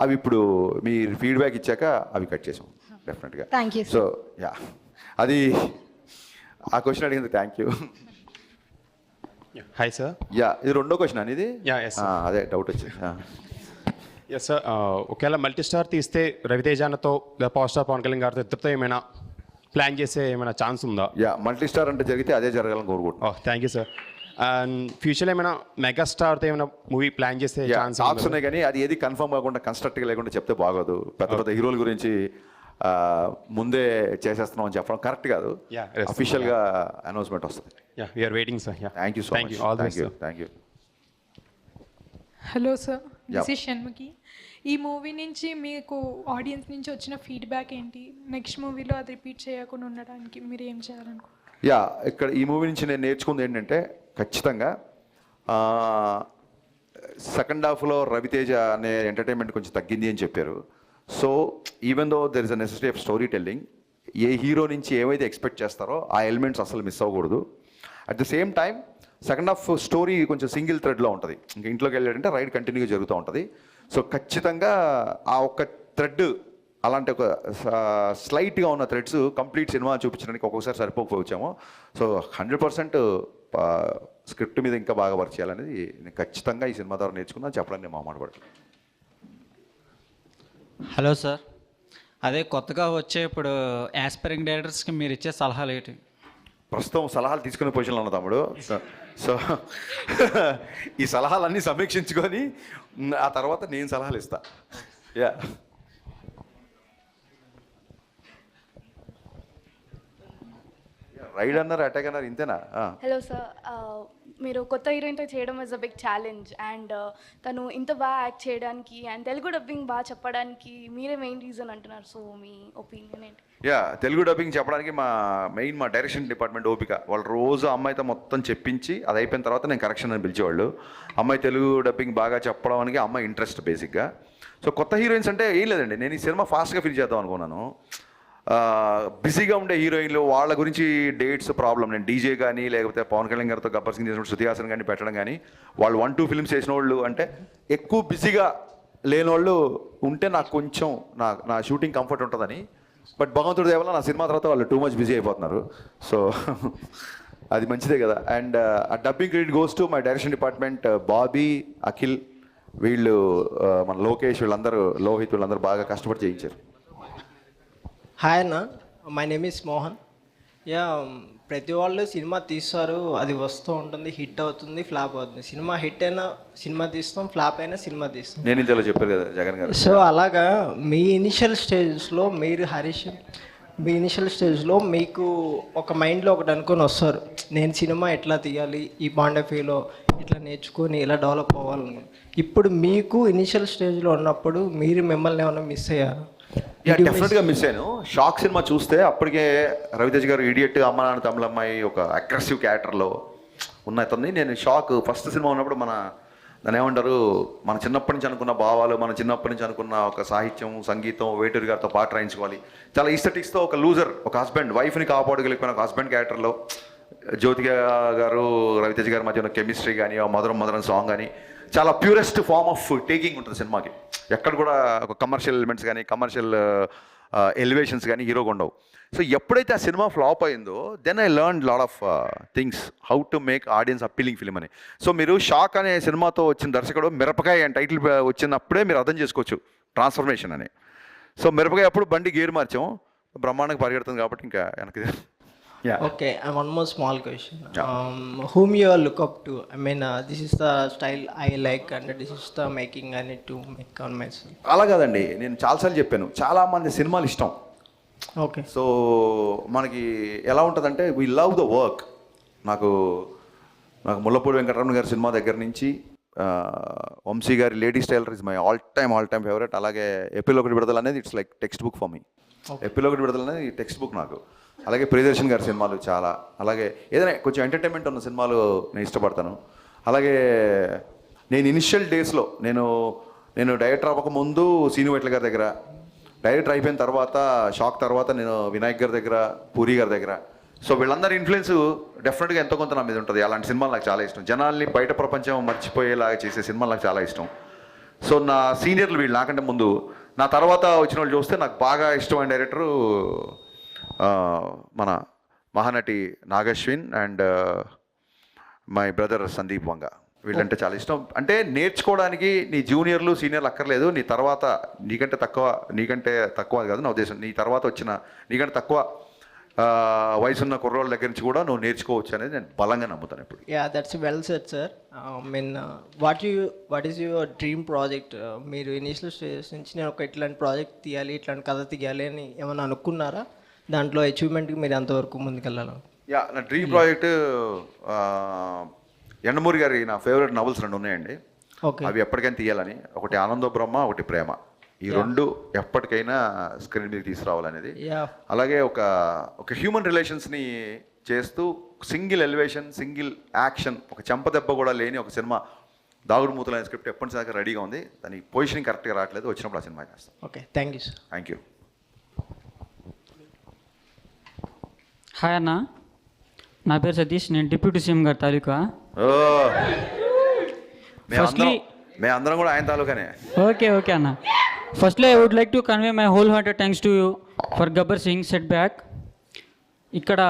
అవి ఇప్పుడు మీరు ఫీడ్బ్యాక్ ఇచ్చాక అవి కట్ చేసాం డెఫినెట్గా. Thank you. సో యా, అది ఆ క్వశ్చన్ అడిగింది. Thank you. Hi sir. Yeah, ఇది రెండో క్వశ్చన్ అనేది. అదే డౌట్ వచ్చింది. ఎస్ సార్, ఒకవేళ మల్టీ స్టార్ తీస్తే రవితేజానతో పవర్ స్టార్ పవన్ కళ్యాణ్ గారితో ఇద్దరితో ఏమైనా ప్లాన్ చేసే ఏమైనా ఛాన్స్ ఉందా? యా, మల్టీ స్టార్ అంటే జరిగితే అదే జరగాలని కోరుకుంటున్నాను. Thank you sir. అండ్ ఫ్యూచర్లో ఏమైనా మెగాస్టార్తో ఏమైనా మూవీ ప్లాన్ చేసే ఛాన్స్ టాక్స్ ఉన్నాయి కానీ అది ఏది కన్ఫర్మ్ కాకుండా కన్స్ట్రక్ట్గా లేకుండా చెప్తే బాగోదు. పెద్ద హీరోల గురించి ముందే చేసేస్తున్నాం అని చెప్పడం కరెక్ట్ కాదు. అఫీషియల్గా అనౌన్స్మెంట్ వస్తుంది. Yeah, we're waiting sir. Thank you so much. Thank you. Hello sir, this is Shanmukhi. ఈ మూవీ నుంచి మీకు ఆడియన్స్ నుంచి వచ్చిన ఫీడ్బ్యాక్ ఏంటి? నెక్స్ట్ మూవీలో అది రిపీట్ చేయకుండా ఉండడానికి మీరు ఏం చేయాలనుకుంటున్నారు? యా, ఇక్కడ ఈ మూవీ నుంచి నేను నేర్చుకుంది ఏంటంటే ఖచ్చితంగా సెకండ్ హాఫ్లో రవితేజ అనే ఎంటర్టైన్మెంట్ కొంచెం తగ్గింది అని చెప్పారు. So even though there is a necessity of story telling, A hero నుంచి ఏవైతే ఎక్స్పెక్ట్ చేస్తారో ఆ ఎలిమెంట్స్ అసలు మిస్ అవ్వకూడదు. At the same time second half story కొంచెం సింగిల్ థ్రెడ్లో ఉంటుంది. ఇంకా ఇంట్లోకి వెళ్ళాడంటే రైడ్ కంటిన్యూగా జరుగుతూ ఉంటుంది. సో ఖచ్చితంగా ఆ ఒక్క థ్రెడ్, అలాంటి ఒక స్లైట్గా ఉన్న థ్రెడ్స్ కంప్లీట్ సినిమా చూపించడానికి ఒక్కొక్కసారి సరిపోకపోవచ్చాము. సో 100% స్క్రిప్ట్ మీద ఇంకా బాగా వర్క్ చేయాలనేది నేను ఖచ్చితంగా ఈ సినిమా ద్వారా నేర్చుకున్నాను చెప్పడానికి నేను మాట్లాడతాను. హలో సార్, అదే కొత్తగా వచ్చే ఇప్పుడు యాస్పైరింగ్ డైరెక్టర్స్కి మీరు ఇచ్చే సలహాలు ఏంటి? ప్రస్తుతం సలహాలు తీసుకునే పొజిషన్లో ఉన్న తమ్ముడు. సో ఈ సలహాలన్నీ సమీక్షించుకొని ఆ తర్వాత నేను సలహాలు ఇస్తా. యా, రైడ్ అన్నారు, అటాక్ అన్నారు, ఇంతేనా? హలో సార్, మీరు కొత్త హీరోయిన్తో చేయడం is a big challenge and తను ఇంత బాగా యాక్ట్ చేయడానికి అండ్ తెలుగు డబ్బింగ్ బాగా చెప్పడానికి మీరే మెయిన్ రీజన్ అంటున్నారు. సో మీ ఒపీనియన్ ఏంటి? యా, తెలుగు డబ్బింగ్ చెప్పడానికి మా డైరెక్షన్ డిపార్ట్మెంట్ ఓపిక. వాళ్ళు రోజు అమ్మాయితో మొత్తం చెప్పించి అది అయిపోయిన తర్వాత నేను కరెక్షన్ అని పిలిచేవాళ్ళు. అమ్మాయి తెలుగు డబ్బింగ్ బాగా చెప్పడానికి అమ్మాయి ఇంట్రెస్ట్ బేసిక్గా. సో కొత్త హీరోయిన్స్ అంటే ఏం లేదండి, నేను ఈ సినిమా ఫాస్ట్గా ఫిల్ చేద్దాం అనుకున్నాను. బిజీగా ఉండే హీరోయిన్లు వాళ్ళ గురించి డేట్స్ ప్రాబ్లం. నేను డీజే కానీ లేకపోతే పవన్ కళ్యాణ్ గారితో గబ్బర్ సింగ్ చేసినప్పుడు శృతి హాసన్ కానీ పెట్టడం కానీ వాళ్ళు 1-2 ఫిల్మ్స్ చేసిన వాళ్ళు అంటే ఎక్కువ బిజీగా లేని వాళ్ళు ఉంటే నాకు కొంచెం నా షూటింగ్ కంఫర్ట్ ఉంటుందని. బట్ భగవంతుడి దేవల్ల నా సినిమా తర్వాత వాళ్ళు టూ మచ్ బిజీ అయిపోతున్నారు. సో అది మంచిదే కదా. అండ్ ఆ dubbing credit goes to my direction department, Bobby, Akhil, వీళ్ళు మన లోకేష్, వీళ్ళందరూ, లోహిత్, వీళ్ళందరూ బాగా కష్టపడి చేయించారు. హాయ్ అన్న, my name is Mohan. Yeah, ప్రతి వాళ్ళు సినిమా తీస్తారు, అది వస్తూ ఉంటుంది, హిట్ అవుతుంది, ఫ్లాప్ అవుతుంది. సినిమా హిట్ అయినా సినిమా తీస్తాం, ఫ్లాప్ అయినా సినిమా తీస్తాం. నేను ఇంతలో చెప్పారు కదా జగన్ గారు. సో అలాగా మీ ఇనిషియల్ స్టేజ్లో మీరు హరీష్, మీ ఇనిషియల్ స్టేజ్లో మీకు ఒక మైండ్లో ఒకటి అనుకొని వస్తారు, నేను సినిమా ఎట్లా తీయాలి, ఈ పాయింట్ ఆఫ్ వ్యూలో ఇట్లా నేర్చుకొని ఇలా డెవలప్ అవ్వాలని. ఇప్పుడు మీకు ఇనిషియల్ స్టేజ్లో ఉన్నప్పుడు మీరు మిమ్మల్ని ఏమైనా మిస్ అయ్యారు? డెఫినెట్గా మిస్ అయ్యాను. షాక్ సినిమా చూస్తే అప్పటికే రవితేజ్ గారు ఇడియట్, అమ్మ నాన్న తమిళ అమ్మాయి ఒక అగ్రెసివ్ క్యారెక్టర్లో ఉన్న అతన్ని నేను షాక్. ఫస్ట్ సినిమా ఉన్నప్పుడు దాన్ని ఏమంటారు, మన చిన్నప్పటి నుంచి అనుకున్న భావాలు, మన చిన్నప్పటి నుంచి అనుకున్న ఒక సాహిత్యం, సంగీతం, వేటూరి గారితో పాట రాయించుకోవాలి, చాలా ఈస్థెటిక్స్తో ఒక లూజర్, ఒక హస్బెండ్, వైఫ్ని కాపాడగలిగిపోయిన ఒక హస్బెండ్ క్యారెక్టర్లో జ్యోతిక గారు రవితేజ్ గారి మధ్య ఉన్న కెమిస్ట్రీ కానీ, ఆ మధురం మధురం సాంగ్ కానీ చాలా ప్యూరెస్ట్ ఫార్మ్ ఆఫ్ టేకింగ్ ఉంటుంది సినిమాకి. ఎక్కడ కూడా ఒక కమర్షియల్ ఎలిమెంట్స్ కానీ కమర్షియల్ ఎలివేషన్స్ కానీ హీరోగా ఉండవు. సో ఎప్పుడైతే ఆ సినిమా ఫ్లాప్ అయిందో then I learn lot of things, how to make audience appealing film అని. సో మీరు షాక్ అనే సినిమాతో వచ్చిన దర్శకుడు మిరపకాయ అని టైటిల్ వచ్చినప్పుడే మీరు అర్థం చేసుకోవచ్చు ట్రాన్స్ఫర్మేషన్ అని. సో మిరపకాయ అప్పుడు బండి గేర్ మార్చాం, బ్రహ్మాండంగా పరిగెడుతుంది కాబట్టి ఇంకా వెనక్కి. Okay, and one more small question. Whom you look up to? I mean, this is the style I like and this is the making I need to make on myself. అలా కాదండి, నేను చాలాసార్లు చెప్పాను, చాలామంది సినిమాలు ఇష్టం. ఓకే. సో మనకి ఎలా ఉంటుందంటే వీ లవ్ ద వర్క్. నాకు ముల్లపూడి వెంకటరమణ గారి సినిమా దగ్గర నుంచి వంశీ గారి Ladies Tailor is my all time favourite. అలాగే ఏపీలో ఒకటి విడుదల అనేది it's like textbook for me. ఏపీలో ఒకటి విడుదల అనేది టెక్స్ట్ బుక్ నాకు. అలాగే ప్రియదర్శన్ గారి సినిమాలు చాలా, అలాగే ఏదైనా కొంచెం ఎంటర్టైన్మెంట్ ఉన్న సినిమాలు నేను ఇష్టపడతాను. అలాగే నేను ఇనిషియల్ డేస్లో నేను డైరెక్టర్ అవ్వకముందు సీను వెట్ల గారి దగ్గర, డైరెక్టర్ అయిపోయిన తర్వాత షాక్ తర్వాత నేను వినాయక్ గారి దగ్గర, పూరి గారి దగ్గర. సో వీళ్ళందరి ఇన్ఫ్లుయెన్స్ డెఫినెట్గా ఎంతో కొంత నా మీద ఉంటుంది. అలాంటి సినిమాలు నాకు చాలా ఇష్టం. జనాల్ని బయట ప్రపంచం మర్చిపోయేలాగా చేసే సినిమాలు నాకు చాలా ఇష్టం. సో నా సీనియర్లు వీళ్ళు నాకంటే ముందు, నా తర్వాత వచ్చిన వాళ్ళు చూస్తే నాకు బాగా ఇష్టమైన డైరెక్టరు మన Mahanati Nag Ashwin and my brother Sandeep Vanga. వీళ్ళంటే చాలా ఇష్టం. అంటే నేర్చుకోవడానికి నీ జూనియర్లు సీనియర్లు అక్కర్లేదు, నీ తర్వాత నీకంటే తక్కువ కాదు నా ఉద్దేశం, నీ తర్వాత వచ్చిన నీకంటే తక్కువ వయసున్న కుర్రోళ్ళ దగ్గర నుంచి కూడా నువ్వు నేర్చుకోవచ్చు అనేది నేను బలంగా నమ్ముతాను ఇప్పుడు. Yeah, that's well said sir. Mean what is your dream project? మీరు ఇనిషియల్ స్టేజ్ నుంచి నేను ఒక ఇట్లాంటి ప్రాజెక్ట్ తీయాలి, ఇట్లాంటి కథ తీయాలి అని ఏమైనా అనుకున్నారా? దాంట్లో అచీవ్మెంట్కి మీరు ఎంతవరకు ముందుకెళ్ళాలి? యా, నా డ్రీమ్ ప్రాజెక్ట్ ఎండమూరి గారి నా ఫేవరెట్ నవల్స్ 2 ఉన్నాయండి. అవి ఎప్పటికైనా తీయాలని. ఒకటి ఆనందో బ్రహ్మ, ఒకటి ప్రేమ. ఈ 2 ఎప్పటికైనా స్క్రీన్ మీద తీసుకురావాలనేది. అలాగే ఒక హ్యూమన్ రిలేషన్స్ని చేస్తూ సింగిల్ ఎలివేషన్, సింగిల్ యాక్షన్, ఒక చెంపదెబ్బ కూడా లేని ఒక సినిమా, దాగుడు మూతలైన స్క్రిప్ట్ ఎప్పటిదాకా రెడీగా ఉంది. దాని పొజిషనింగ్ కరెక్ట్గా రావట్లేదు, వచ్చినప్పుడు ఆ సినిమా చేస్తాం. Okay, thank you sir. Thank you. Hi అన్న, నా పేరు సతీష్, నేను డిప్యూటీ సీఎం గారి తాలూకా. మేమందరం కూడా ఆయన తాలూకానే. ఓకే అన్న. Firstly I would like to convey my whole hearted thanks to you for Gabbar Singh set back. ఇక్కడ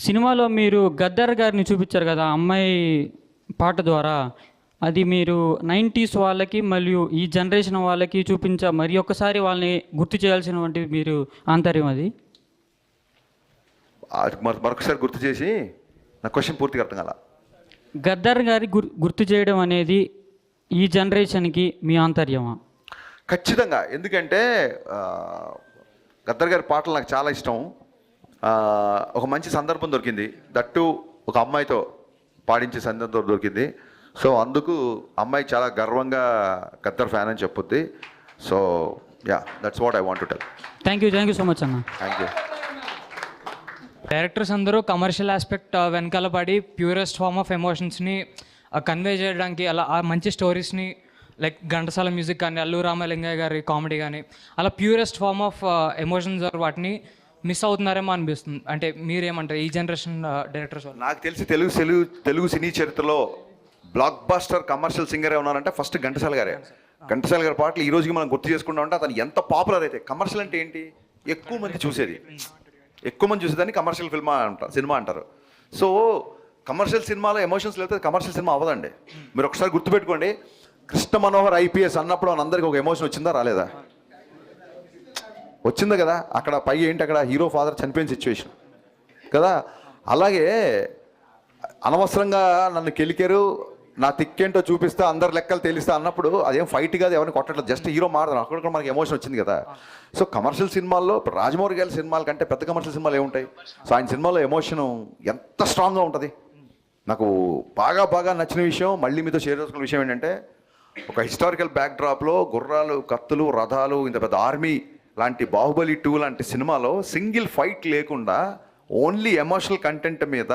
సినిమాలో మీరు గద్దర్ గారిని చూపించారు కదా అమ్మాయి పాట ద్వారా. అది మీరు 90s వాళ్ళకి మరియు ఈ జనరేషన్ వాళ్ళకి మరి ఒక్కసారి వాళ్ళని గుర్తు చేయాల్సినటువంటి మీరు ఆంతర్యం అది. మరొకసారి గుర్తు చేసి నా క్వశ్చన్ పూర్తిగా అర్థం కాల. గద్దర్ గారి గుర్తు చేయడం అనేది ఈ జనరేషన్కి మీ ఆంతర్యమా? ఖచ్చితంగా. ఎందుకంటే గద్దర్ గారి పాటలు నాకు చాలా ఇష్టం. ఒక మంచి సందర్భం దొరికింది, దట్టు ఒక అమ్మాయితో పాడించే సందర్భం దొరికింది. సో అందుకు అమ్మాయి చాలా గర్వంగా గద్దర్ ఫ్యాన్ అని చెప్పుద్ది. So yeah, that's what I want to tell. Thank you so much అన్న. Thank you. డైరెక్టర్స్ అందరూ కమర్షియల్ ఆస్పెక్ట్ వెనకాల పడి ప్యూరెస్ట్ ఫార్మ్ ఆఫ్ ఎమోషన్స్ని కన్వే చేయడానికి, అలా ఆ మంచి స్టోరీస్ని లైక్ ఘంటసాల మ్యూజిక్ కానీ, అల్లు రామలింగయ్య గారి కామెడీ కానీ, అలా ప్యూరెస్ట్ ఫార్మ్ ఆఫ్ ఎమోషన్స్ వాటిని మిస్ అవుతున్నారేమో అనిపిస్తుంది. అంటే మీరేమంటారు ఈ జనరేషన్ డైరెక్టర్స్? నాకు తెలిసి తెలుగు సినీ చరిత్రలో బ్లాక్ బాస్టర్ కమర్షియల్ సింగర్ ఉన్నారంటే ఫస్ట్ ఘంటసాల గారే. ఘంటసాల గారి పాటలు ఈ రోజుకి మనం గుర్తు చేసుకుంటా ఉంటే అతను ఎంత పాపులర్ అయితే. కమర్షియల్ అంటే ఏంటి? ఎక్కువ మంది చూసేదాన్ని కమర్షియల్ సినిమా అంటారు. సో కమర్షియల్ సినిమాలో ఎమోషన్స్ లేకపోతే కమర్షియల్ సినిమా అవ్వదండి. మీరు ఒకసారి గుర్తుపెట్టుకోండి, కృష్ణ మనోహర్ ఐపీఎస్ అన్నప్పుడు అందరికీ ఒక ఎమోషన్ వచ్చిందా రాలేదా? వచ్చిందా కదా. అక్కడ పై ఏంటి, అక్కడ హీరో ఫాదర్ చనిపోయిన సిచ్యువేషన్ కదా. అలాగే అనవసరంగా నన్ను కెలికారు, నా తిక్కేంటో చూపిస్తా, అందరు లెక్కలు తేలిస్తా అన్నప్పుడు అదేం ఫైట్ కాదు, ఎవరిని కొట్టట్లేదు, జస్ట్ హీరో మాడదాం. అక్కడ కూడా మనకి ఎమోషన్ వచ్చింది కదా. సో కమర్షియల్ సినిమాల్లో ఇప్పుడు రాజమౌళి గారి సినిమాల కంటే పెద్ద కమర్షియల్ సినిమాలు ఏముంటాయి? సో ఆయన సినిమాలో ఎమోషన్ ఎంత స్ట్రాంగ్గా ఉంటుంది. నాకు బాగా నచ్చిన విషయం, మళ్ళీ మీతో షేర్ చేసుకున్న విషయం ఏంటంటే, ఒక హిస్టారికల్ బ్యాక్డ్రాప్లో గుర్రాలు, కత్తులు, రథాలు, ఇంత పెద్ద ఆర్మీ లాంటి బాహుబలి 2 లాంటి సినిమాలో సింగిల్ ఫైట్ లేకుండా ఓన్లీ ఎమోషనల్ కంటెంట్ మీద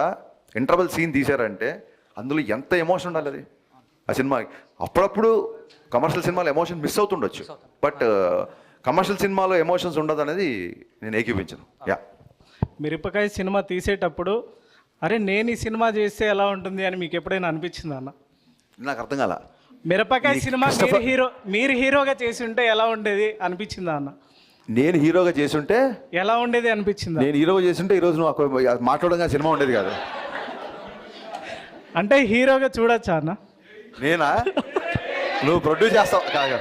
ఇంటర్వల్ సీన్ తీశారంటే అందులో ఎంత ఎమోషన్ ఉండాలి అది ఆ సినిమాకి. అప్పుడప్పుడు కమర్షియల్ సినిమాలో ఎమోషన్ మిస్ అవుతుండొచ్చు, బట్ కమర్షియల్ సినిమాలో ఎమోషన్స్ ఉండదు అనేది నేను ఏకీపించను. యా, మిరపకాయ సినిమా తీసేటప్పుడు అరే నేను ఈ సినిమా చేస్తే ఎలా ఉంటుంది అని మీకు ఎప్పుడైనా అనిపించిందా అన్న? నాకు అర్థం కాల. మిరపకాయ సినిమా మీరు హీరోగా చేసి ఉంటే ఎలా ఉండేది అనిపించిందా అన్న? నేను హీరోగా చేసి ఉంటే ఎలా ఉండేది అనిపించిందా? నేను హీరోగా చేసి ఉంటే ఈరోజు నువ్వు మాట్లాడగా సినిమా ఉండేది కాదు. అంటే హీరోగా చూడొచ్చా అన్న? నేనా? నువ్వు ప్రొడ్యూస్ చేస్తావా? కాదు,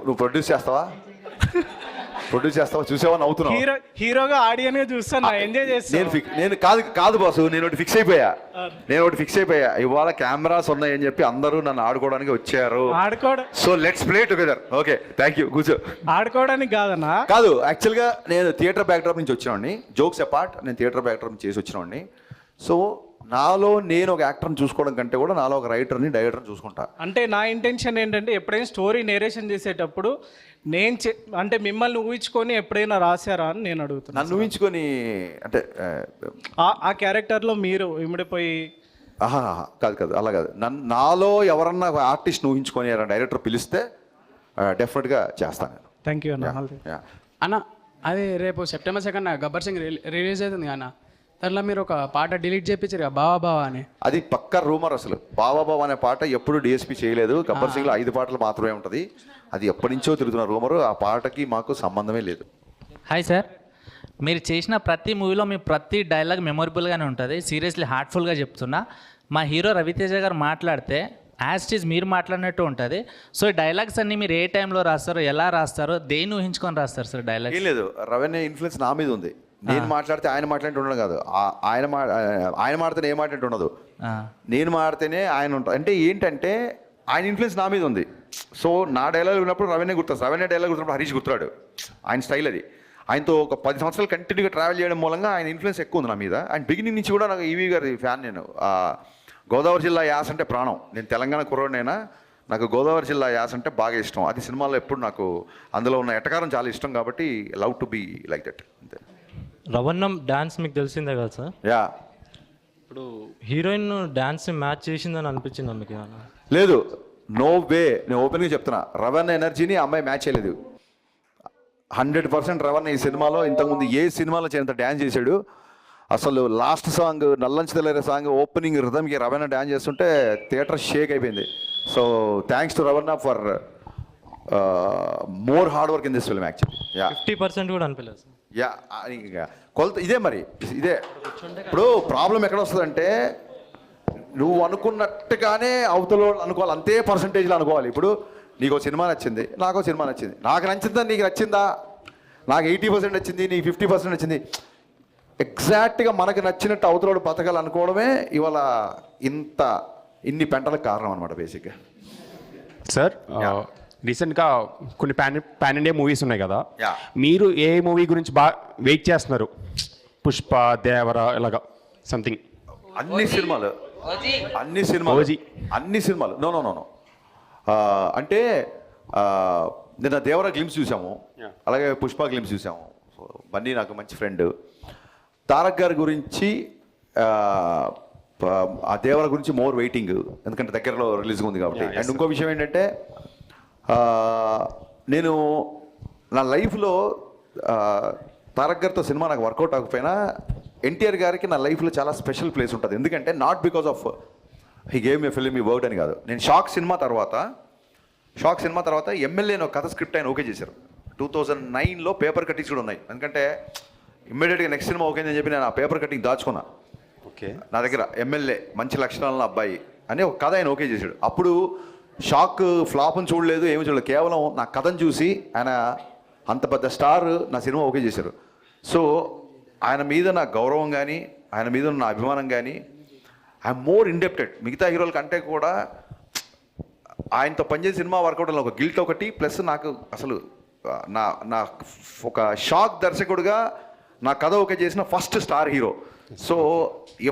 నువ్వు ప్రొడ్యూస్ చేస్తావా? చూసావా? నవ్వుతున్నావు. హీరోగా ఆడియన్ గా చూస్తాను, ఎంజాయ్ చేస్తాను. నేను కాదు బాసు, నేను ఒకటి ఫిక్స్ అయిపోయా. ఇవాళ కెమెరాస్ ఉన్నాయని చెప్పి అందరూ నన్ను ఆడుకోవడానికి వచ్చారు. So let's play together. Okay, thank you. కూర్చో. ఆడుకోవడానికి కాదన్నా? కాదు, యాక్చువల్గా నేను థియేటర్ బ్యాక్డ్రాప్ నుంచి వచ్చినవాడిని. జోక్స్ అపార్ట్, నేను థియేటర్ బ్యాక్డ్రాప్ నుంచి చేసి వచ్చినవాడిని. సో నాలో నేను ఒక యాక్టర్ని చూసుకోవడం కంటే కూడా నాలో ఒక రైటర్ని, డైరెక్టర్ని చూసుకుంటా. అంటే నా ఇంటెన్షన్ ఏంటంటే, ఎప్పుడైనా స్టోరీ నేరేషన్ చేసేటప్పుడు అంటే మిమ్మల్ని ఊహించుకొని ఎప్పుడైనా రాశారా అని నేను అడుగుతున్నాను. నన్ను ఊహించుకొని అంటే ఆ క్యారెక్టర్లో మీరు ఇమిడిపోయి? కాదు, అలా కాదు. నాలో ఎవరన్నా ఆర్టిస్ట్ ఊహించుకొని డైరెక్టర్ పిలిస్తే డెఫినెట్గా చేస్తాను. థ్యాంక్ యూ అన్న. అన్న, అదే రేపు September 2 గబ్బర్ సింగ్ రిలీజ్ అవుతుంది అన్న. దాంట్లో మీరు ఒక పాట డిలీట్ చేయించారు కదా, బావా అని. అది పక్క రూమర్. అసలు బావా అనే పాట ఎప్పుడు డిఎస్పీ చేయలేదు. గబ్బర్ సింగ్లో 5 పాటలు మాత్రమే ఉంటుంది. అది ఎప్పటి నుంచో తిరుగుతున్న రూమరు. ఆ పాటకి మాకు సంబంధమే లేదు. హాయ్ సార్, మీరు చేసిన ప్రతి మూవీలో మీ ప్రతి డైలాగ్ మెమొరబుల్గానే ఉంటుంది. సీరియస్లీ హార్ట్ఫుల్గా చెప్తున్నా. మా హీరో రవితేజ గారు మాట్లాడితే యాజ్ ఇట్ ఈజ్ మీరు మాట్లాడినట్టు ఉంటుంది. సో ఈ డైలాగ్స్ అన్నీ మీరు ఏ టైంలో రాస్తారో, ఎలా రాస్తారో, దేన్ని ఊహించుకొని రాస్తారు సార్ డైలాగ్? ఏం లేదు, రవీణ ఇన్ఫ్లుయెన్స్ నా మీద ఉంది. నేను మాట్లాడితే ఆయన మాట్లాడితే ఉండడం కాదు, ఆయన మాడితే నేను మాట్లాడితే ఉండదు, నేను మాడితేనే ఆయన ఉంటాడు. అంటే ఏంటంటే ఆయన ఇన్ఫ్లుయెన్స్ నా మీద ఉంది. సో నా డైలాగ్ ఉన్నప్పుడు రవీణ గుర్తొస్తుంది, రవీణ డైలాగ్ గుర్తున్నప్పుడు హరీష్ గుర్తురాడు. ఆయన స్టైల్ అది. ఆయనతో ఒక 10 సంవత్సరాలు కంటిన్యూగా ట్రావెల్ చేయడం మూలంగా ఆయన ఇన్ఫ్లుయెన్స్ ఎక్కువ ఉంది నా మీద. అండ్ బిగినింగ్ నుంచి కూడా నాకు ఈవీ గారి ఫ్యాన్. నేను గోదావరి జిల్లా యాస అంటే ప్రాణం. నేను తెలంగాణ కుర్రోడినైనా నాకు గోదావరి జిల్లా యాస అంటే బాగా ఇష్టం. అది సినిమాలో ఎప్పుడు నాకు అందులో ఉన్న ఎటకారం చాలా ఇష్టం కాబట్టి love to be like that. అంతే. రవణం డ్యాన్స్ మీకు తెలిసిందే కదా సార్? యా. ఇప్పుడు హీరోయిన్ డ్యాన్స్ మ్యాచ్ చేసిందని అనిపించిందా మీకు? లేదు, నో వే. నేను ఓపెన్గా చెప్తున్నా, రవణ ఎనర్జీని అమ్మాయి మ్యాచ్ చేయలేదు. 100% రవణ ఈ సినిమాలో ఇంతకుముందు ఏ సినిమాలో చేయంత డ్యాన్స్ చేశాడు. అసలు లాస్ట్ సాంగ్ నల్లంచి తెల్లరే సాంగ్ ఓపెనింగ్ రిథమ్కి రవణ డ్యాన్స్ చేస్తుంటే థియేటర్ షేక్ అయిపోయింది. So thanks to Ravana for more hard work in this film actually. 50% కూడా అనిపించలేదు. యా, కొలత ఇదే. మరి ఇదే ఇప్పుడు ప్రాబ్లం ఎక్కడ వస్తుందంటే, నువ్వు అనుకున్నట్టుగానే అవతల వాళ్ళు అనుకోవాలి, అంతే పర్సంటేజ్లో అనుకోవాలి. ఇప్పుడు నీకు సినిమా నచ్చింది, నాకు సినిమా నచ్చింది, నాకు నచ్చిందా నీకు నచ్చిందా, నాకు 80% నచ్చింది, నీకు 50% నచ్చింది, ఎగ్జాక్ట్గా మనకు నచ్చినట్టు అవతల బతకాలి అనుకోవడమే ఇవాళ ఇన్ని పెంటలకు కారణం అనమాట బేసిక్గా. సార్ రీసెంట్గా కొన్ని పాన్ ఇండియా మూవీస్ ఉన్నాయి కదా, Yeah. మీరు ఏ మూవీ గురించి బాగా వెయిట్ చేస్తున్నారు? పుష్ప, దేవర ఇలాగా సంథింగ్. అన్ని సినిమాలు నో నో నో నో అంటే నిన్న దేవర గ్లిమ్స్ చూసాము, అలాగే పుష్ప గ్లిమ్స్ చూసాము. సో బన్నీ నాకు మంచి ఫ్రెండ్. తారక్ గారి గురించి ఆ దేవర గురించి మోర్ వెయిటింగ్, ఎందుకంటే దగ్గరలో రిలీజ్గా ఉంది కాబట్టి. అండ్ ఇంకో విషయం ఏంటంటే నేను నా లైఫ్లో తారక్ గారితో సినిమా నాకు వర్కౌట్ అవ్వకపోయినా ఎన్టీఆర్ గారికి నా లైఫ్లో చాలా స్పెషల్ ప్లేస్ ఉంటుంది. ఎందుకంటే not because of he gave me film ఈ వర్డ్ అని కాదు. నేను షాక్ సినిమా తర్వాత ఎమ్మెల్యే ఒక కథ స్క్రిప్ట్ ఆయన ఓకే చేశారు. 2009లో పేపర్ కట్టింగ్స్ కూడా ఉన్నాయి. ఎందుకంటే ఇమ్మీడియట్గా నెక్స్ట్ సినిమా ఓకే అని చెప్పి నేను ఆ పేపర్ కట్టింగ్ దాచుకున్నా. ఓకే, నా దగ్గర ఎమ్మెల్యే మంచి లక్షణాలను అబ్బాయి అని ఒక కథ ఆయన ఓకే చేశాడు. అప్పుడు షాక్ ఫ్లాప్ని చూడలేదు, ఏమి చూడలేదు, కేవలం నా కథను చూసి ఆయన అంత పెద్ద స్టార్ నా సినిమా ఓకే చేశారు. సో ఆయన మీద నా గౌరవం కానీ, ఆయన మీద నా అభిమానం కానీ, ఐఎమ్ మోర్ ఇండెప్టెడ్. మిగతా హీరోల కంటే కూడా ఆయనతో పనిచేసే సినిమా వర్కౌట్ ఒక గిల్ట్ ఒకటి, ప్లస్ నాకు అసలు నా ఒక షాక్ దర్శకుడుగా నా కథ ఓకే చేసిన ఫస్ట్ స్టార్ హీరో. సో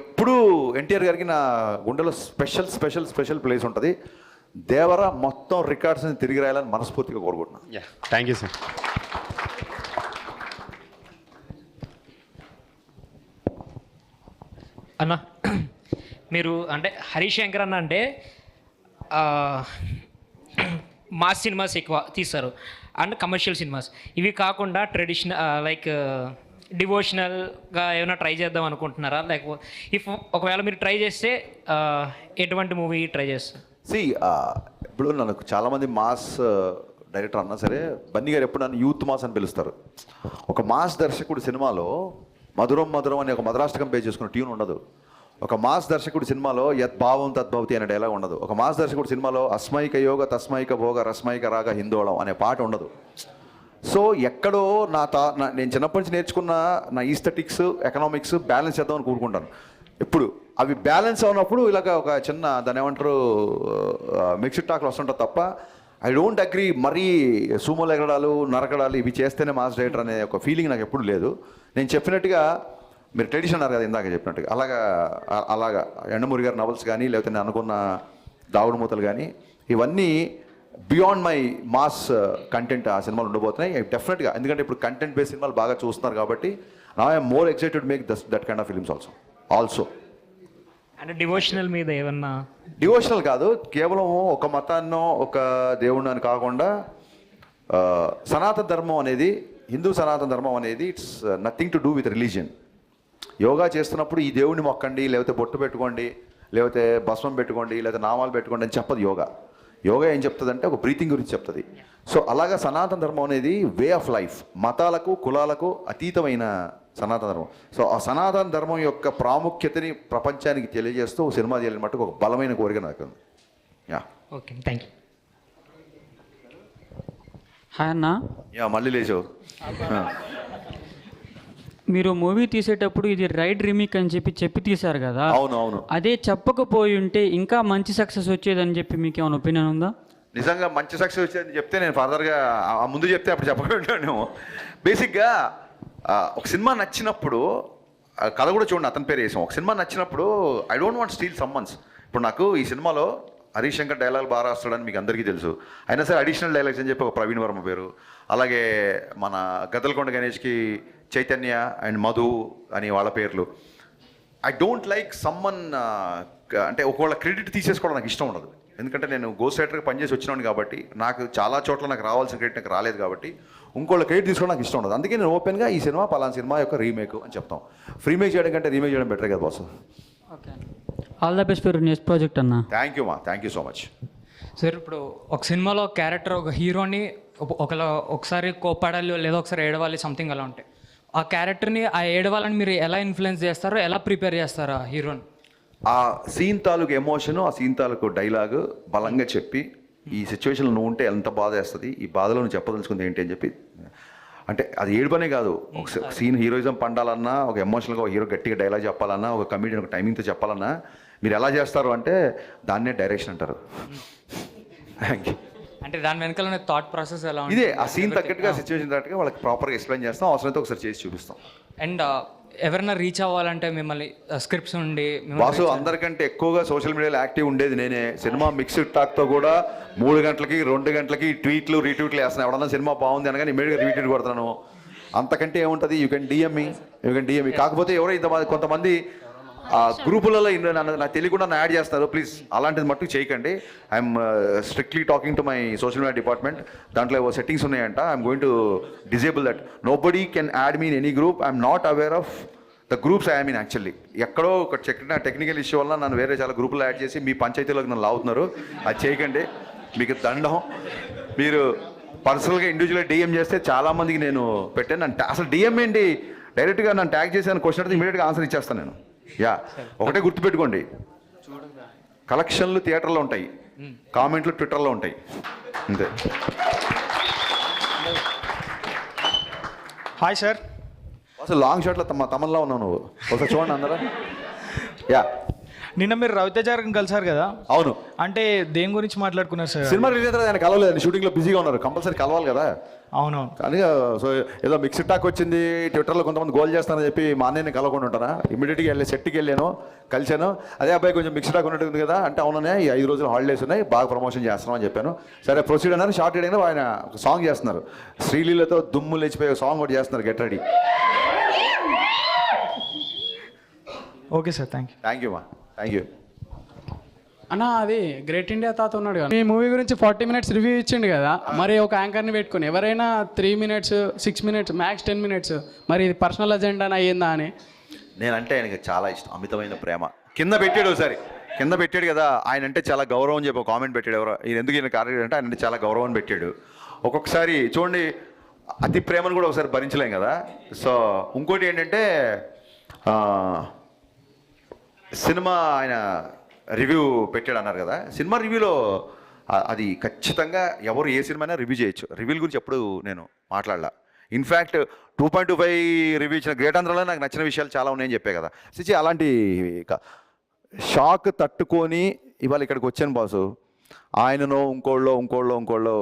ఎప్పుడూ ఎన్టీఆర్ గారికి నా గుండెలో స్పెషల్ స్పెషల్ స్పెషల్ ప్లేస్ ఉంటుంది. దేవర మొత్తం రికార్డ్స్ని తిరిగి రాయాలని మనస్ఫూర్తిగా కోరుకుంటున్నాను. Thank you sir. అన్న మీరు అంటే హరీష్ శంకర్ అన్న అంటే మాస్ సినిమాస్ ఎక్కువ తీస్తారు అండ్ కమర్షియల్ సినిమాస్. ఇవి కాకుండా ట్రెడిషనల్ లైక్ డివోషనల్గా ఏమైనా ట్రై చేద్దాం అనుకుంటున్నారా? లేకపోతే ఒకవేళ మీరు ట్రై చేస్తే ఎటువంటి మూవీ ట్రై చేస్తారు? ఇప్పుడు నాకు చాలామంది మాస్ డైరెక్టర్ అన్నా సరే, బన్నీ గారు ఎప్పుడు నన్ను యూత్ మాస్ అని పిలుస్తారు. ఒక మాస్ దర్శకుడు సినిమాలో మధురం మధురం అని ఒక మధురాష్టకం పే చేసుకున్న ట్యూన్ ఉండదు. ఒక మాస్ దర్శకుడు సినిమాలో యద్భావం తద్భవతి అనే డైలాగ్ ఉండదు. ఒక మాస్ దర్శకుడు సినిమాలో అస్మైక యోగ తస్మైక భోగ రస్మైక రాగ హిందోళం అనే పాట ఉండదు. సో ఎక్కడో నేను చిన్నప్పటి నుంచి నేర్చుకున్న నా ఈస్థెటిక్స్, ఎకనామిక్స్ బ్యాలెన్స్ చేద్దామని కోరుకుంటాను. ఇప్పుడు అవి బ్యాలెన్స్ అవునప్పుడు ఇలాగ ఒక చిన్న దాని ఏమంటారు మిక్స్డ్ టాక్లు వస్తుంటుంది తప్ప ఐ డోంట్ అగ్రీ మరీ సూమోలు ఎగడాలు నరకడాలు ఇవి చేస్తేనే మాస్ డైరెక్టర్ అనే ఒక ఫీలింగ్ నాకు ఎప్పుడు లేదు. నేను చెప్పినట్టుగా మీరు ట్రెడిషన్ అన్నారు కదా ఇందాక చెప్పినట్టుగా, అలాగా ఎండమూరి గారి నవల్స్ కానీ, లేకపోతే నేను అనుకున్న దావుడు మూతలు కానీ, ఇవన్నీ బియాండ్ మై మాస్ కంటెంట్ ఆ సినిమాలు ఉండబోతున్నాయి డెఫినెట్గా. ఎందుకంటే ఇప్పుడు కంటెంట్ బేస్డ్ సినిమాలు బాగా చూస్తున్నారు కాబట్టి నా I'm more excited make that kind of films also. అంటే డివోషనల్ మీద ఏమన్నా? డివోషనల్ కాదు, కేవలం ఒక మతాన్నో ఒక దేవుడిని అని కాకుండా సనాతన ధర్మం అనేది, హిందూ సనాతన ధర్మం అనేది it's nothing to do with religion. Yoga చేస్తున్నప్పుడు ఈ దేవుడిని మొక్కండి, లేకపోతే బొట్టు పెట్టుకోండి, లేకపోతే భస్మం పెట్టుకోండి, లేకపోతే నామాలు పెట్టుకోండి అని చెప్పదు యోగా. యోగా ఏం చెప్తుందంటే ఒక బ్రీతింగ్ గురించి చెప్తుంది. సో అలాగా సనాతన ధర్మం అనేది వే ఆఫ్ లైఫ్, మతాలకు కులాలకు అతీతమైన సనాతన ధర్మం. సో ఆ సనాతన ధర్మం యొక్క ప్రాముఖ్యతని ప్రపంచానికి తెలియజేస్తూ సినిమా చేయాలని మటుకు ఒక బలమైన కోరిక నాకు ఉంది. Okay, thank you. హాయ్ అన్న. మళ్ళీ లేచావు. మీరు మూవీ తీసేటప్పుడు ఇది రైట్ రీమేక్ అని చెప్పి తీశారు కదా. అవును. అదే చెప్పకపోయి ఉంటే ఇంకా మంచి సక్సెస్ వచ్చేదని చెప్పి మీకు ఏమైనా ఒపీనియన్ ఉందా? నిజంగా మంచి సక్సెస్ వచ్చేదని చెప్తే నేను ఫర్దర్గా ముందు చెప్తే అప్పుడు చెప్పకుండా. బేసిక్గా ఒక సినిమా నచ్చినప్పుడు కథ కూడా చూడండి, అతని పేరు వేసాం. ఒక సినిమా నచ్చినప్పుడు I don't want steal summons. ఇప్పుడు నాకు ఈ సినిమాలో హరీష్ శంకర్ డైలాగ్ బాగా రాస్తాడని మీకు అందరికీ తెలుసు. అయినా సరే అడిషనల్ డైలాగ్స్ అని చెప్పి ఒక ప్రవీణ్ వర్మ పేరు, అలాగే మన గద్దలకొండ గణేష్కి చైతన్య అండ్ మధు అని వాళ్ళ పేర్లు. ఐ డోంట్ లైక్ సమ్మన్ అంటే ఒకవేళ క్రెడిట్ తీసేసుకోవడం నాకు ఇష్టం ఉండదు. ఎందుకంటే నేను గోస్ట్ రైటర్గా పనిచేసి వచ్చినాను కాబట్టి నాకు చాలా చోట్ల నాకు రావాల్సిన క్రెడిట్ నాకు రాలేదు కాబట్టి ఇంకోళ్ళ క్రెడిట్ తీసుకోవడం నాకు ఇష్టం ఉండదు. అందుకే నేను ఓపెన్గా ఈ సినిమా పలానా సినిమా యొక్క రీమేక్ అని చెప్తాం. రీమేక్ చేయడం కంటే రీమేక్ చేయడం బెటర్ కదా boss. Okay, all the best for next project అన్న. Thank you so much. Sir ఇప్పుడు ఒక సినిమాలో క్యారెక్టర్ ఒక హీరోని ఒకసారి కోపాడాలి లేదా ఒకసారి ఏడవాలి సంథింగ్ అలా ఉంటాయి. ఆ క్యారెక్టర్ని ఆ ఏడవాలని మీరు ఎలా ఇన్ఫ్లుయెన్స్ చేస్తారో, ఎలా ప్రిపేర్ చేస్తారో ఆ హీరోని? ఆ సీన్ తాలూకు ఎమోషను, ఆ సీన్ తాలూకు డైలాగు బలంగా చెప్పి ఈ సిచ్యువేషన్లో నువ్వు ఉంటే ఎంత బాధ వేస్తుంది, ఈ బాధలో నువ్వు చెప్పదలుచుకుంది ఏంటి అని చెప్పి, అంటే అది ఏడుపనే కాదు, ఒక సీన్ హీరోయిజం పండాలన్నా, ఒక ఎమోషనల్గా ఒక హీరో గట్టిగా డైలాగ్ చెప్పాలన్నా, ఒక కమెడియన్ ఒక టైమింగ్తో చెప్పాలన్నా మీరు ఎలా చేస్తారు అంటే దాన్నే డైరెక్షన్ అంటారు. అంటే దాని వెనకాల థాట్ ప్రాసెస్ ఎలా ఇదే ఆ సీన్ తగ్గట్టుగా సిచ్యువేషన్ తగ్గట్టుగా వాళ్ళకి ప్రాపర్గా ఎక్స్ప్లెయిన్ చేస్తాం, అవసరమైతే ఒకసారి చేసి చూపిస్తాం. అండ్ ఎవరైనా రీచ్ అవ్వాలంటే మిమ్మల్ని స్క్రిప్ట్స్ ఉండి బాసు అందరికంటే ఎక్కువగా సోషల్ మీడియాలో యాక్టివ్ ఉండేది నేనే. సినిమా మిక్స్డ్ టాక్తో కూడా 3 గంటలకి 2 గంటలకి ట్వీట్లు రీట్వీట్లు వేస్తున్నాను. ఎవడన్నా సినిమా బాగుంది అనగానే ఇమీడియట్గా రీట్వీట్ కొడుతున్నాను. అంతకంటే ఏముంటుంది, యూ కెన్ డిఎం మీ. కాకపోతే ఎవరో ఇంతమంది కొంతమంది గ్రూపులలో నాకు తెలియకుండా యాడ్ చేస్తారు. ప్లీజ్ అలాంటిది మట్టుకు చేయకండి. I'm strictly talking to my social media department. దాంట్లో ఏవో సెట్టింగ్స్ ఉన్నాయంట. I'm going to disable that. Nobody can add me in any group. I'm not aware of the groups I mean. Actually ఎక్కడో ఒక technical issue వల్ల నన్ను వేరే చాలా గ్రూపులో యాడ్ చేసి మీ పంచాయతీలోకి నన్ను లాగుతున్నారు. అది చేయకండి, మీకు దండం. మీరు పర్సనల్గా ఇండివిజువల్గా డిఎం చేస్తే చాలామందికి నేను పెట్టాను. నన్ను అసలు డిఎం ఏంటి, డైరెక్ట్గా నన్ను ట్యాగ్ చేశాను క్వశ్చన్ అడిగితే ఇమీడియట్గా ఆన్సర్ ఇచ్చేస్తాను నేను. ఒకటే గుర్తుపెట్టుకోండి, కలెక్షన్లు థియేటర్లో ఉంటాయి, కామెంట్లు ట్విట్టర్లో ఉంటాయి, అంతే. Hi sir. అసలు లాంగ్ షాట్లో తమన్లా ఉన్నావు నువ్వు, ఒకసారి చూడండి అందరూ. నిన్న మీరు రవితేజ గారిని కలిసారు కదా? అవును. అంటే దేని గురించి మాట్లాడుకున్నారు సార్? సినిమా రిలీజ్ అయితే ఆయన కలవలేదు, షూటింగ్లో బిజీగా ఉన్నారు. కంపల్సరీ కలవాలి కదా. అవునవును. కానీ సో ఏదో మిక్స్డ్ టాక్ వచ్చింది, ట్విట్టర్లో కొంతమంది గోల్ చేస్తానని చెప్పి మా అన్నయ్యని కలవకుండా ఉంటారా? ఇమీడియట్గా వెళ్ళి సెట్కి వెళ్ళాను, కలిశాను. అదే అబ్బాయి కొంచెం మిక్స్డ్ టాక్ ఉన్నట్టుంది కదా అంటే, అవుననే ఈ 5 రోజులు హాలిడేస్ ఉన్నాయి, బాగా ప్రమోషన్ చేస్తున్నాం అని చెప్పాను. సరే ప్రొసీడ్ అన్నారు. షార్ట్ అయినా ఆయన ఒక సాంగ్ చేస్తున్నారు, శ్రీలీలతో దుమ్ము లేచిపోయే సాంగ్ ఒకటి చేస్తున్నారు, get ready. Okay sir, thank you మా, థ్యాంక్ యూ. అన్న అది గ్రేట్ ఇండియా తాత ఉన్నాడు కదా, ఈ మూవీ గురించి 40 minutes రివ్యూ ఇచ్చిండు కదా, మరి ఒక యాంకర్ని పెట్టుకుని ఎవరైనా 3 minutes 6 minutes మ్యాక్స్ 10 minutes, మరి ఇది పర్సనల్ అజెండా అయ్యిందా అని. నేనంటే ఆయనకి చాలా ఇష్టం, అమితమైన ప్రేమ. కింద పెట్టాడు ఒకసారి, కింద పెట్టాడు కదా, ఆయన అంటే చాలా గౌరవం అని చెప్పి ఒక కామెంట్ పెట్టాడు. ఎవరో ఈయన ఎందుకు ఈయన కార్యక్రమం అంటే ఆయన అంటే చాలా గౌరవం అని పెట్టాడు. ఒక్కొక్కసారి చూడండి, అతి ప్రేమను కూడా ఒకసారి భరించలేం కదా. సో ఇంకోటి ఏంటంటే సినిమా ఆయన రివ్యూ పెట్టాడు అన్నారు కదా, సినిమా రివ్యూలో అది ఖచ్చితంగా ఎవరు ఏ సినిమా అయినా రివ్యూ చేయొచ్చు. రివ్యూల గురించి ఎప్పుడు నేను మాట్లాడలా. ఇన్ఫ్యాక్ట్ 2.25 రివ్యూ ఇచ్చిన గ్రేట్ ఆంధ్రలో నాకు నచ్చిన విషయాలు చాలా ఉన్నాయని చెప్పే కదా. సిచి అలాంటి షాక్ తట్టుకొని ఇవాళ ఇక్కడికి వచ్చాను బాసు. ఆయననో ఇంకోళ్ళో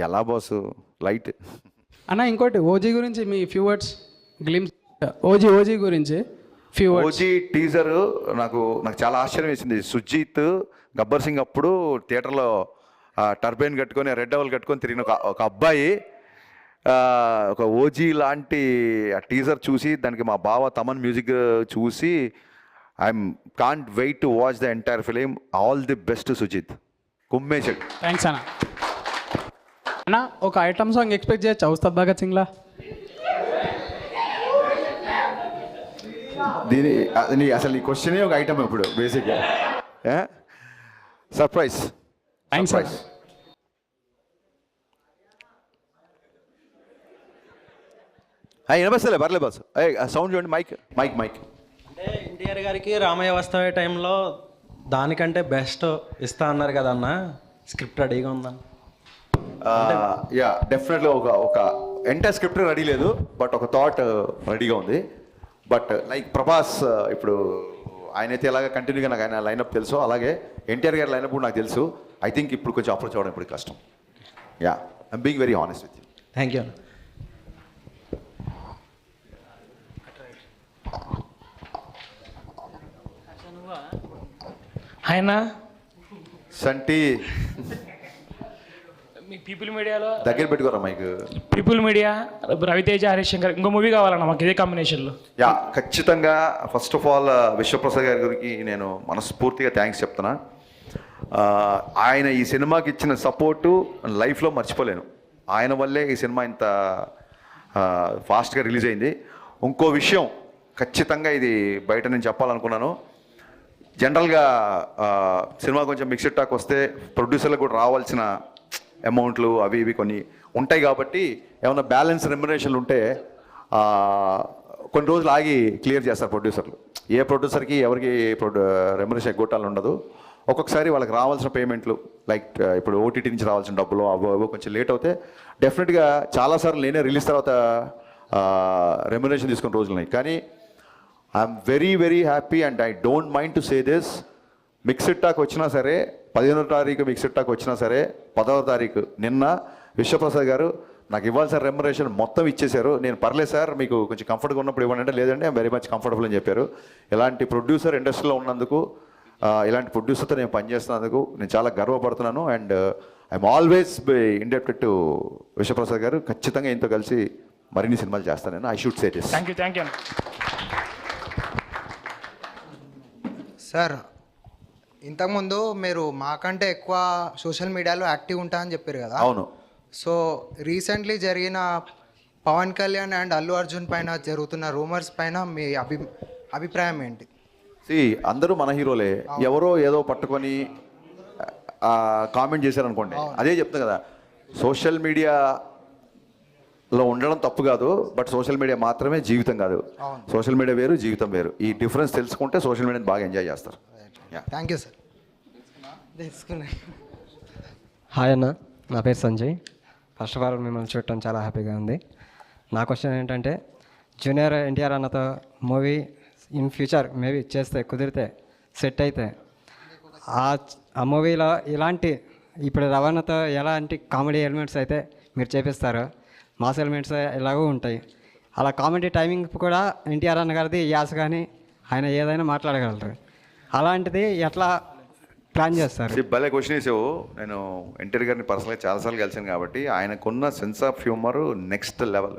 ఎలా బాసు, లైట్. అన్న ఇంకోటి ఓజీ గురించి మీ ఫ్యూ వర్డ్స్ గ్లిమ్స్. ఓజీ గురించి ఓజీ టీజర్ నాకు చాలా ఆశ్చర్యం వేసింది. సుజీత్ గబ్బర్ సింగ్ అప్పుడు థియేటర్లో టర్బైన్ కట్టుకొని రెడ్ డవల్ కట్టుకొని తిరిగిన ఒక అబ్బాయి ఒక ఓజీ లాంటి ఆ టీజర్ చూసి దానికి మా బావ తమన్ మ్యూజిక్ చూసి I'm can't wait to watch the entire film. All the best Sujith, కుమ్మేశాడు. థ్యాంక్స్ అన్న. అన్న ఒక ఐటమ్ సాంగ్ ఎక్స్పెక్ట్ చేయొచ్చు ఉస్తాద్ భగత్ సింగ్లా? అసలు ఈ క్వశ్చనే ఒక ఐటమ్ ఇప్పుడు బేసిక్గా. సర్ప్రైజ్. థ్యాంక్స్. వినపస్తలే, పర్లేదు బాస్. సౌండ్ చూడండి, మైక్. అంటే ఎన్టీఆర్ గారికి రామయ్య వస్తావే టైంలో దానికంటే బెస్ట్ ఇస్తా అన్నారు కదా అన్న, స్క్రిప్ట్ రెడీగా ఉందా? డెఫినెట్గా ఒక ఎంటైర్ స్క్రిప్ట్ రెడీ లేదు, బట్ ఒక థాట్ రెడీగా ఉంది. బట్ లైక్ ప్రభాస్ ఇప్పుడు ఆయనైతే ఎలాగ కంటిన్యూగా నాకు ఆయన లైనప్ తెలుసు, అలాగే ఎన్టీఆర్ గారి లైనప్ కూడా నాకు తెలుసు. ఐ థింక్ ఇప్పుడు కొంచెం అప్రోచ్ అవ్వడం ఇప్పుడు కష్టం. I'm being very honest with you. Thank you. ఆయన సంటి మీ పీపుల్ మీడియాలో దగ్గర పెట్టుకోరా mic. People media Raviteja Harish Shankar ఇంకో మూవీ కావాలన్నా మాకు ఇదే కాంబినేషన్లో. ఖచ్చితంగా ఫస్ట్ ఆఫ్ ఆల్ విశ్వప్రసాద్ గారి గురికి నేను మనస్ఫూర్తిగా థ్యాంక్స్ చెప్తున్నా. ఆయన ఈ సినిమాకి ఇచ్చిన సపోర్టు లైఫ్లో మర్చిపోలేను. ఆయన వల్లే ఈ సినిమా ఇంత ఫాస్ట్గా రిలీజ్ అయింది. ఇంకో విషయం ఖచ్చితంగా ఇది బయట నేను చెప్పాలనుకున్నాను. జనరల్గా సినిమా కొంచెం మిక్స్డ్ టాక్ వస్తే ప్రొడ్యూసర్లకు కూడా రావాల్సిన అమౌంట్లు అవి ఇవి కొన్ని ఉంటాయి కాబట్టి ఏమైనా బ్యాలెన్స్ రెమ్యునరేషన్లు ఉంటే కొన్ని రోజులు ఆగి క్లియర్ చేస్తారు ప్రొడ్యూసర్లు. ఏ ప్రొడ్యూసర్కి ఎవరికి రెమ్యునరేషన్ ఎగ్గొట్టాలని ఉండదు. ఒక్కొక్కసారి వాళ్ళకి రావాల్సిన పేమెంట్లు లైక్ ఇప్పుడు ఓటీటీ నుంచి రావాల్సిన డబ్బులు అవో కొంచెం లేట్ అవుతే డెఫినెట్గా చాలాసార్లు నేనే రిలీజ్ తర్వాత రెమ్యునరేషన్ తీసుకున్న రోజులు ఉన్నాయి. కానీ I'm very very happy and I don't mind to say this. Mixed talk వచ్చినా సరే 15వ తారీఖు మిక్స్డ్ టాక్ వచ్చినా సరే 10వ తారీఖు నిన్న విశ్వప్రసాద్ గారు నాకు ఇవ్వాల్సిన రెమ్యునరేషన్ మొత్తం ఇచ్చేశారు. నేను పర్లేదు సార్ మీకు కొంచెం కంఫర్ట్గా ఉన్నప్పుడు ఇవ్వండి అంటే లేదంటే ఐఎమ్ వెరీ మచ్ కంఫర్టబుల్ అని చెప్పారు. ఇలాంటి ప్రొడ్యూసర్ ఇండస్ట్రీలో ఉన్నందుకు ఇలాంటి ప్రొడ్యూసర్తో నేను పనిచేస్తున్నందుకు నేను చాలా గర్వపడుతున్నాను. And I'm always indebted to Vishwaprasad garu. ఖచ్చితంగా ఇంతో కలిసి మరిన్ని సినిమాలు చేస్తాను నేను. I should say this. Thank you. Sir ఇంతకుముందు మీరు మాకంటే ఎక్కువ సోషల్ మీడియాలో యాక్టివ్ ఉంటా అని చెప్పారు కదా. అవును. సో రీసెంట్లీ జరిగిన పవన్ కళ్యాణ్ అండ్ అల్లు అర్జున్ పైన జరుగుతున్న రూమర్స్ పైన మీ అభిప్రాయం ఏంటి? అందరూ మన హీరోలే, ఎవరో ఏదో పట్టుకొని కామెంట్ చేశారనుకోండి, అదే చెప్తాను కదా, సోషల్ మీడియాలో ఉండడం తప్పు కాదు, బట్ సోషల్ మీడియా మాత్రమే జీవితం కాదు. సోషల్ మీడియా వేరు, జీవితం వేరు. ఈ డిఫరెన్స్ తెలుసుకుంటే సోషల్ మీడియాని బాగా ఎంజాయ్ చేస్తారు. Thank you sir. హాయ్ అన్న, నా పేరు సంజయ్. ఫస్ట్ ఆఫ్ ఆల్ మిమ్మల్ని చూడటం చాలా హ్యాపీగా ఉంది. నా క్వశ్చన్ ఏంటంటే, జూనియర్ ఎన్టీఆర్ అన్నతో మూవీ ఇన్ ఫ్యూచర్ మేబీ చేస్తే కుదిరితే సెట్ అయితే ఆ మూవీలో ఇలాంటి ఇప్పుడు రవాణాతో ఎలాంటి కామెడీ ఎలిమెంట్స్ అయితే మీరు చేపిస్తారో మాస్ ఎలిమెంట్స్ ఎలాగో ఉంటాయి. అలా కామెడీ టైమింగ్ కూడా ఎన్టీఆర్ అన్న గారిది యాస కానీ ఆయన ఏదైనా మాట్లాడగలరు. అలాంటిది ఎట్లా ప్లాన్ చేస్తారు? భలే క్వశ్చన్ వేసావు. నేను ఎన్టీఆర్ గారిని పర్సనల్గా చాలాసార్లు కలిసాను కాబట్టి ఆయనకున్న sense of humour next level.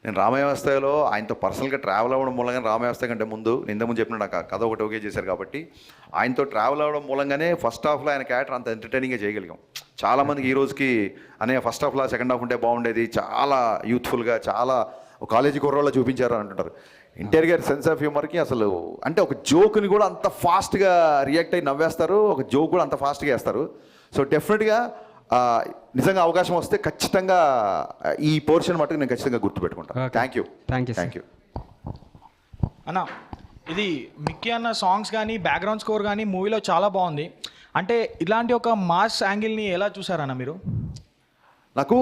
నేను రామవ్యవస్థలో ఆయనతో పర్సనల్గా ట్రావెల్ అవ్వడం మూలంగా రామవ్యవస్థ కంటే ముందు ఇంతకుముందు చెప్పిన నాకు కథ ఒకటి ఓకే చేశారు కాబట్టి ఆయనతో ట్రావెల్ అవ్వడం మూలంగానే ఫస్ట్ హాఫ్లో ఆయన క్యారెక్టర్ అంత ఎంటర్టైనింగ్గా చేయగలిగాం. చాలామందికి ఈ రోజుకి అనే ఫస్ట్ హాఫ్లో సెకండ్ హాఫ్ ఉంటే బాగుండేది, చాలా యూత్ఫుల్గా చాలా కాలేజీ కుర్రోళ్ళ చూపించారు అని అంటుంటారు. ఎన్టీఆర్ గారి సెన్స్ ఆఫ్ హ్యూమర్కి అసలు అంటే ఒక జోక్ని కూడా అంత ఫాస్ట్గా రియాక్ట్ అయ్యి నవ్వేస్తారు, ఒక జోక్ కూడా అంత ఫాస్ట్గా వేస్తారు. సో డెఫినెట్గా నిజంగా అవకాశం వస్తే ఖచ్చితంగా ఈ పోర్షన్ మటుకు నేను ఖచ్చితంగా గుర్తుపెట్టుకుంటాను. Thank you. అన్న, ఇది మిక్కీ అన్న సాంగ్స్ కానీ బ్యాక్గ్రౌండ్ స్కోర్ కానీ మూవీలో చాలా బాగుంది. అంటే ఇలాంటి ఒక మాస్ యాంగిల్ని ఎలా చూసారన్న మీరు? నాకు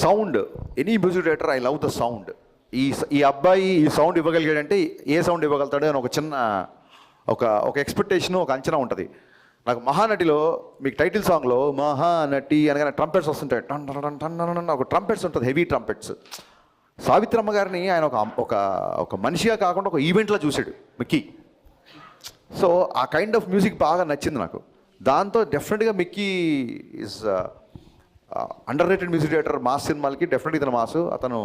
sound, any music director I love the sound. ఈ అబ్బాయి ఈ సౌండ్ ఇవ్వగలిగాడంటే ఏ సౌండ్ ఇవ్వగలుగుతాడో అని ఒక చిన్న ఒక ఎక్స్పెక్టేషన్, ఒక అంచనా ఉంటుంది. నాకు మహానటిలో మీకు టైటిల్ సాంగ్లో మహానటి అనగానే ట్రంపెట్స్ వస్తుంటాయి, టన్ టన్ టన్ టన్ ఒక ట్రంపెట్స్ ఉంటుంది, హెవీ ట్రంపెట్స్. సావిత్రమ్మ గారిని ఆయన ఒక మనిషిగా కాకుండా ఒక ఈవెంట్లో చూశాడు మిక్కీ. సో ఆ కైండ్ ఆఫ్ మ్యూజిక్ బాగా నచ్చింది నాకు. దాంతో డెఫినెట్గా Mickey is under rated music director. Mass సినిమాలకి డెఫినెట్గా ఇతను మాసు. అతను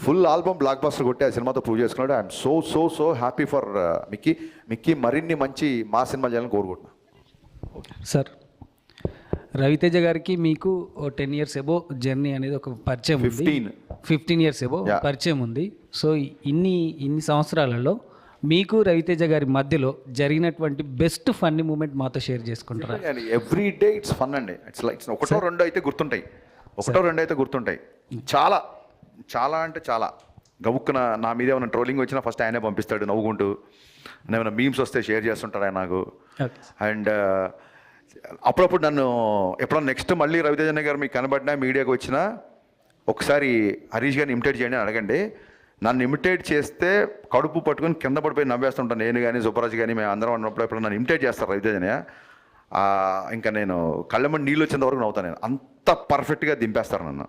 ఫుల్ ఆల్బమ్ బ్లాక్ బస్టర్ కొట్టి ఆ సినిమాతో ప్రూవ్ చేసుకున్నాడు. I'm so happy for Mickey మరిన్ని మంచి మాస్ సినిమాలు చేయాలని కోరుకుంటున్నాను. సార్, రవితేజ గారికి మీకు 10 years ఎబో జర్నీ అనేది ఒక పరిచయం ఉంది. 15 years ఎబో పరిచయం ఉంది. సో ఇన్ని సంవత్సరాలలో మీకు రవితేజ గారి మధ్యలో జరిగినటువంటి బెస్ట్ ఫన్నీ మూమెంట్ మాతో షేర్ చేసుకుంటారా? ఎవ్రీ డే ఇట్స్ ఫన్ అండి. ఇట్స్ ఒకటో రెండో అయితే గుర్తుంటాయి. చాలా అంటే చాలా గబుక్కున నా మీద ఏమైనా ట్రోలింగ్ వచ్చినా ఫస్ట్ ఆయనే పంపిస్తాడు నవ్వుకుంటూ. ఏమైనా మీమ్స్ వస్తే షేర్ చేస్తుంటాడు ఆయన నాకు. అండ్ అప్పుడప్పుడు నన్ను ఎప్పుడన్నా నెక్స్ట్ మళ్ళీ రవితేజ గారు మీకు కనబడినా మీడియాకి వచ్చినా ఒకసారి హరీష్ గారిని ఇమిటేట్ చేయండి అని అడగండి. నన్ను ఇమిటేట్ చేస్తే కడుపు పట్టుకొని కింద పడిపోయి నవ్వేస్తుంటాను. నేను కానీ సుబ్బరాజు కానీ మేము అందరం ఉన్నప్పుడు ఎప్పుడు నన్ను ఇమిటేట్ చేస్తారు రవితేజనే. ఇంకా నేను కళ్ళమని నీళ్ళు వచ్చేంత వరకు నవ్వుతాను. నేను అంత పర్ఫెక్ట్గా దింపేస్తారు నన్ను.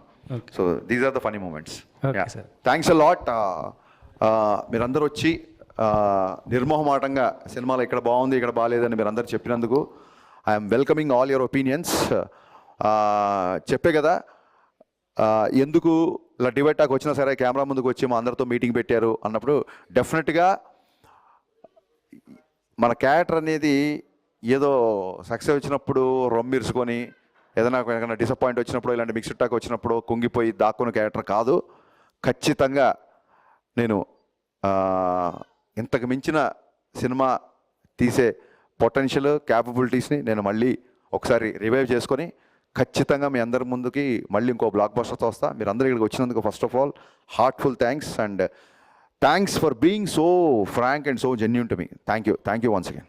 So these are the funny moments. Thanks a lot. మీరందరూ వచ్చి నిర్మోహమాటంగా సినిమాలో ఇక్కడ బాగుంది ఇక్కడ బాగాలేదని మీరు అందరు చెప్పినందుకు I'm welcoming all your opinions. చెప్పే కదా ఎందుకు ఇలా డిబేట్ టాక్ వచ్చినా సరే కెమెరా ముందుకు వచ్చి మా అందరితో మీటింగ్ పెట్టారు అన్నప్పుడు డెఫినెట్గా మన క్యారెక్టర్ అనేది ఏదో సక్సెస్ వచ్చినప్పుడు రొమ్మిరుచుకొని ఏదైనా డిసప్పాయింట్ వచ్చినప్పుడు ఇలాంటి మిక్స్డ్ టాక్ వచ్చినప్పుడు కుంగిపోయి దాక్కున్న క్యారెక్టర్ కాదు. ఖచ్చితంగా నేను ఇంతకు మించిన సినిమా తీసే పొటెన్షియల్ క్యాపబిలిటీస్ని నేను మళ్ళీ ఒకసారి రివైవ్ చేసుకొని ఖచ్చితంగా మీ అందరి ముందుకి మళ్ళీ ఇంకో బ్లాక్ బస్టర్తో వస్తా. మీరు అందరూ ఇక్కడికి వచ్చినందుకు first of all heartful thanks. And thanks for being so frank and so genuine to me. Thank you once again.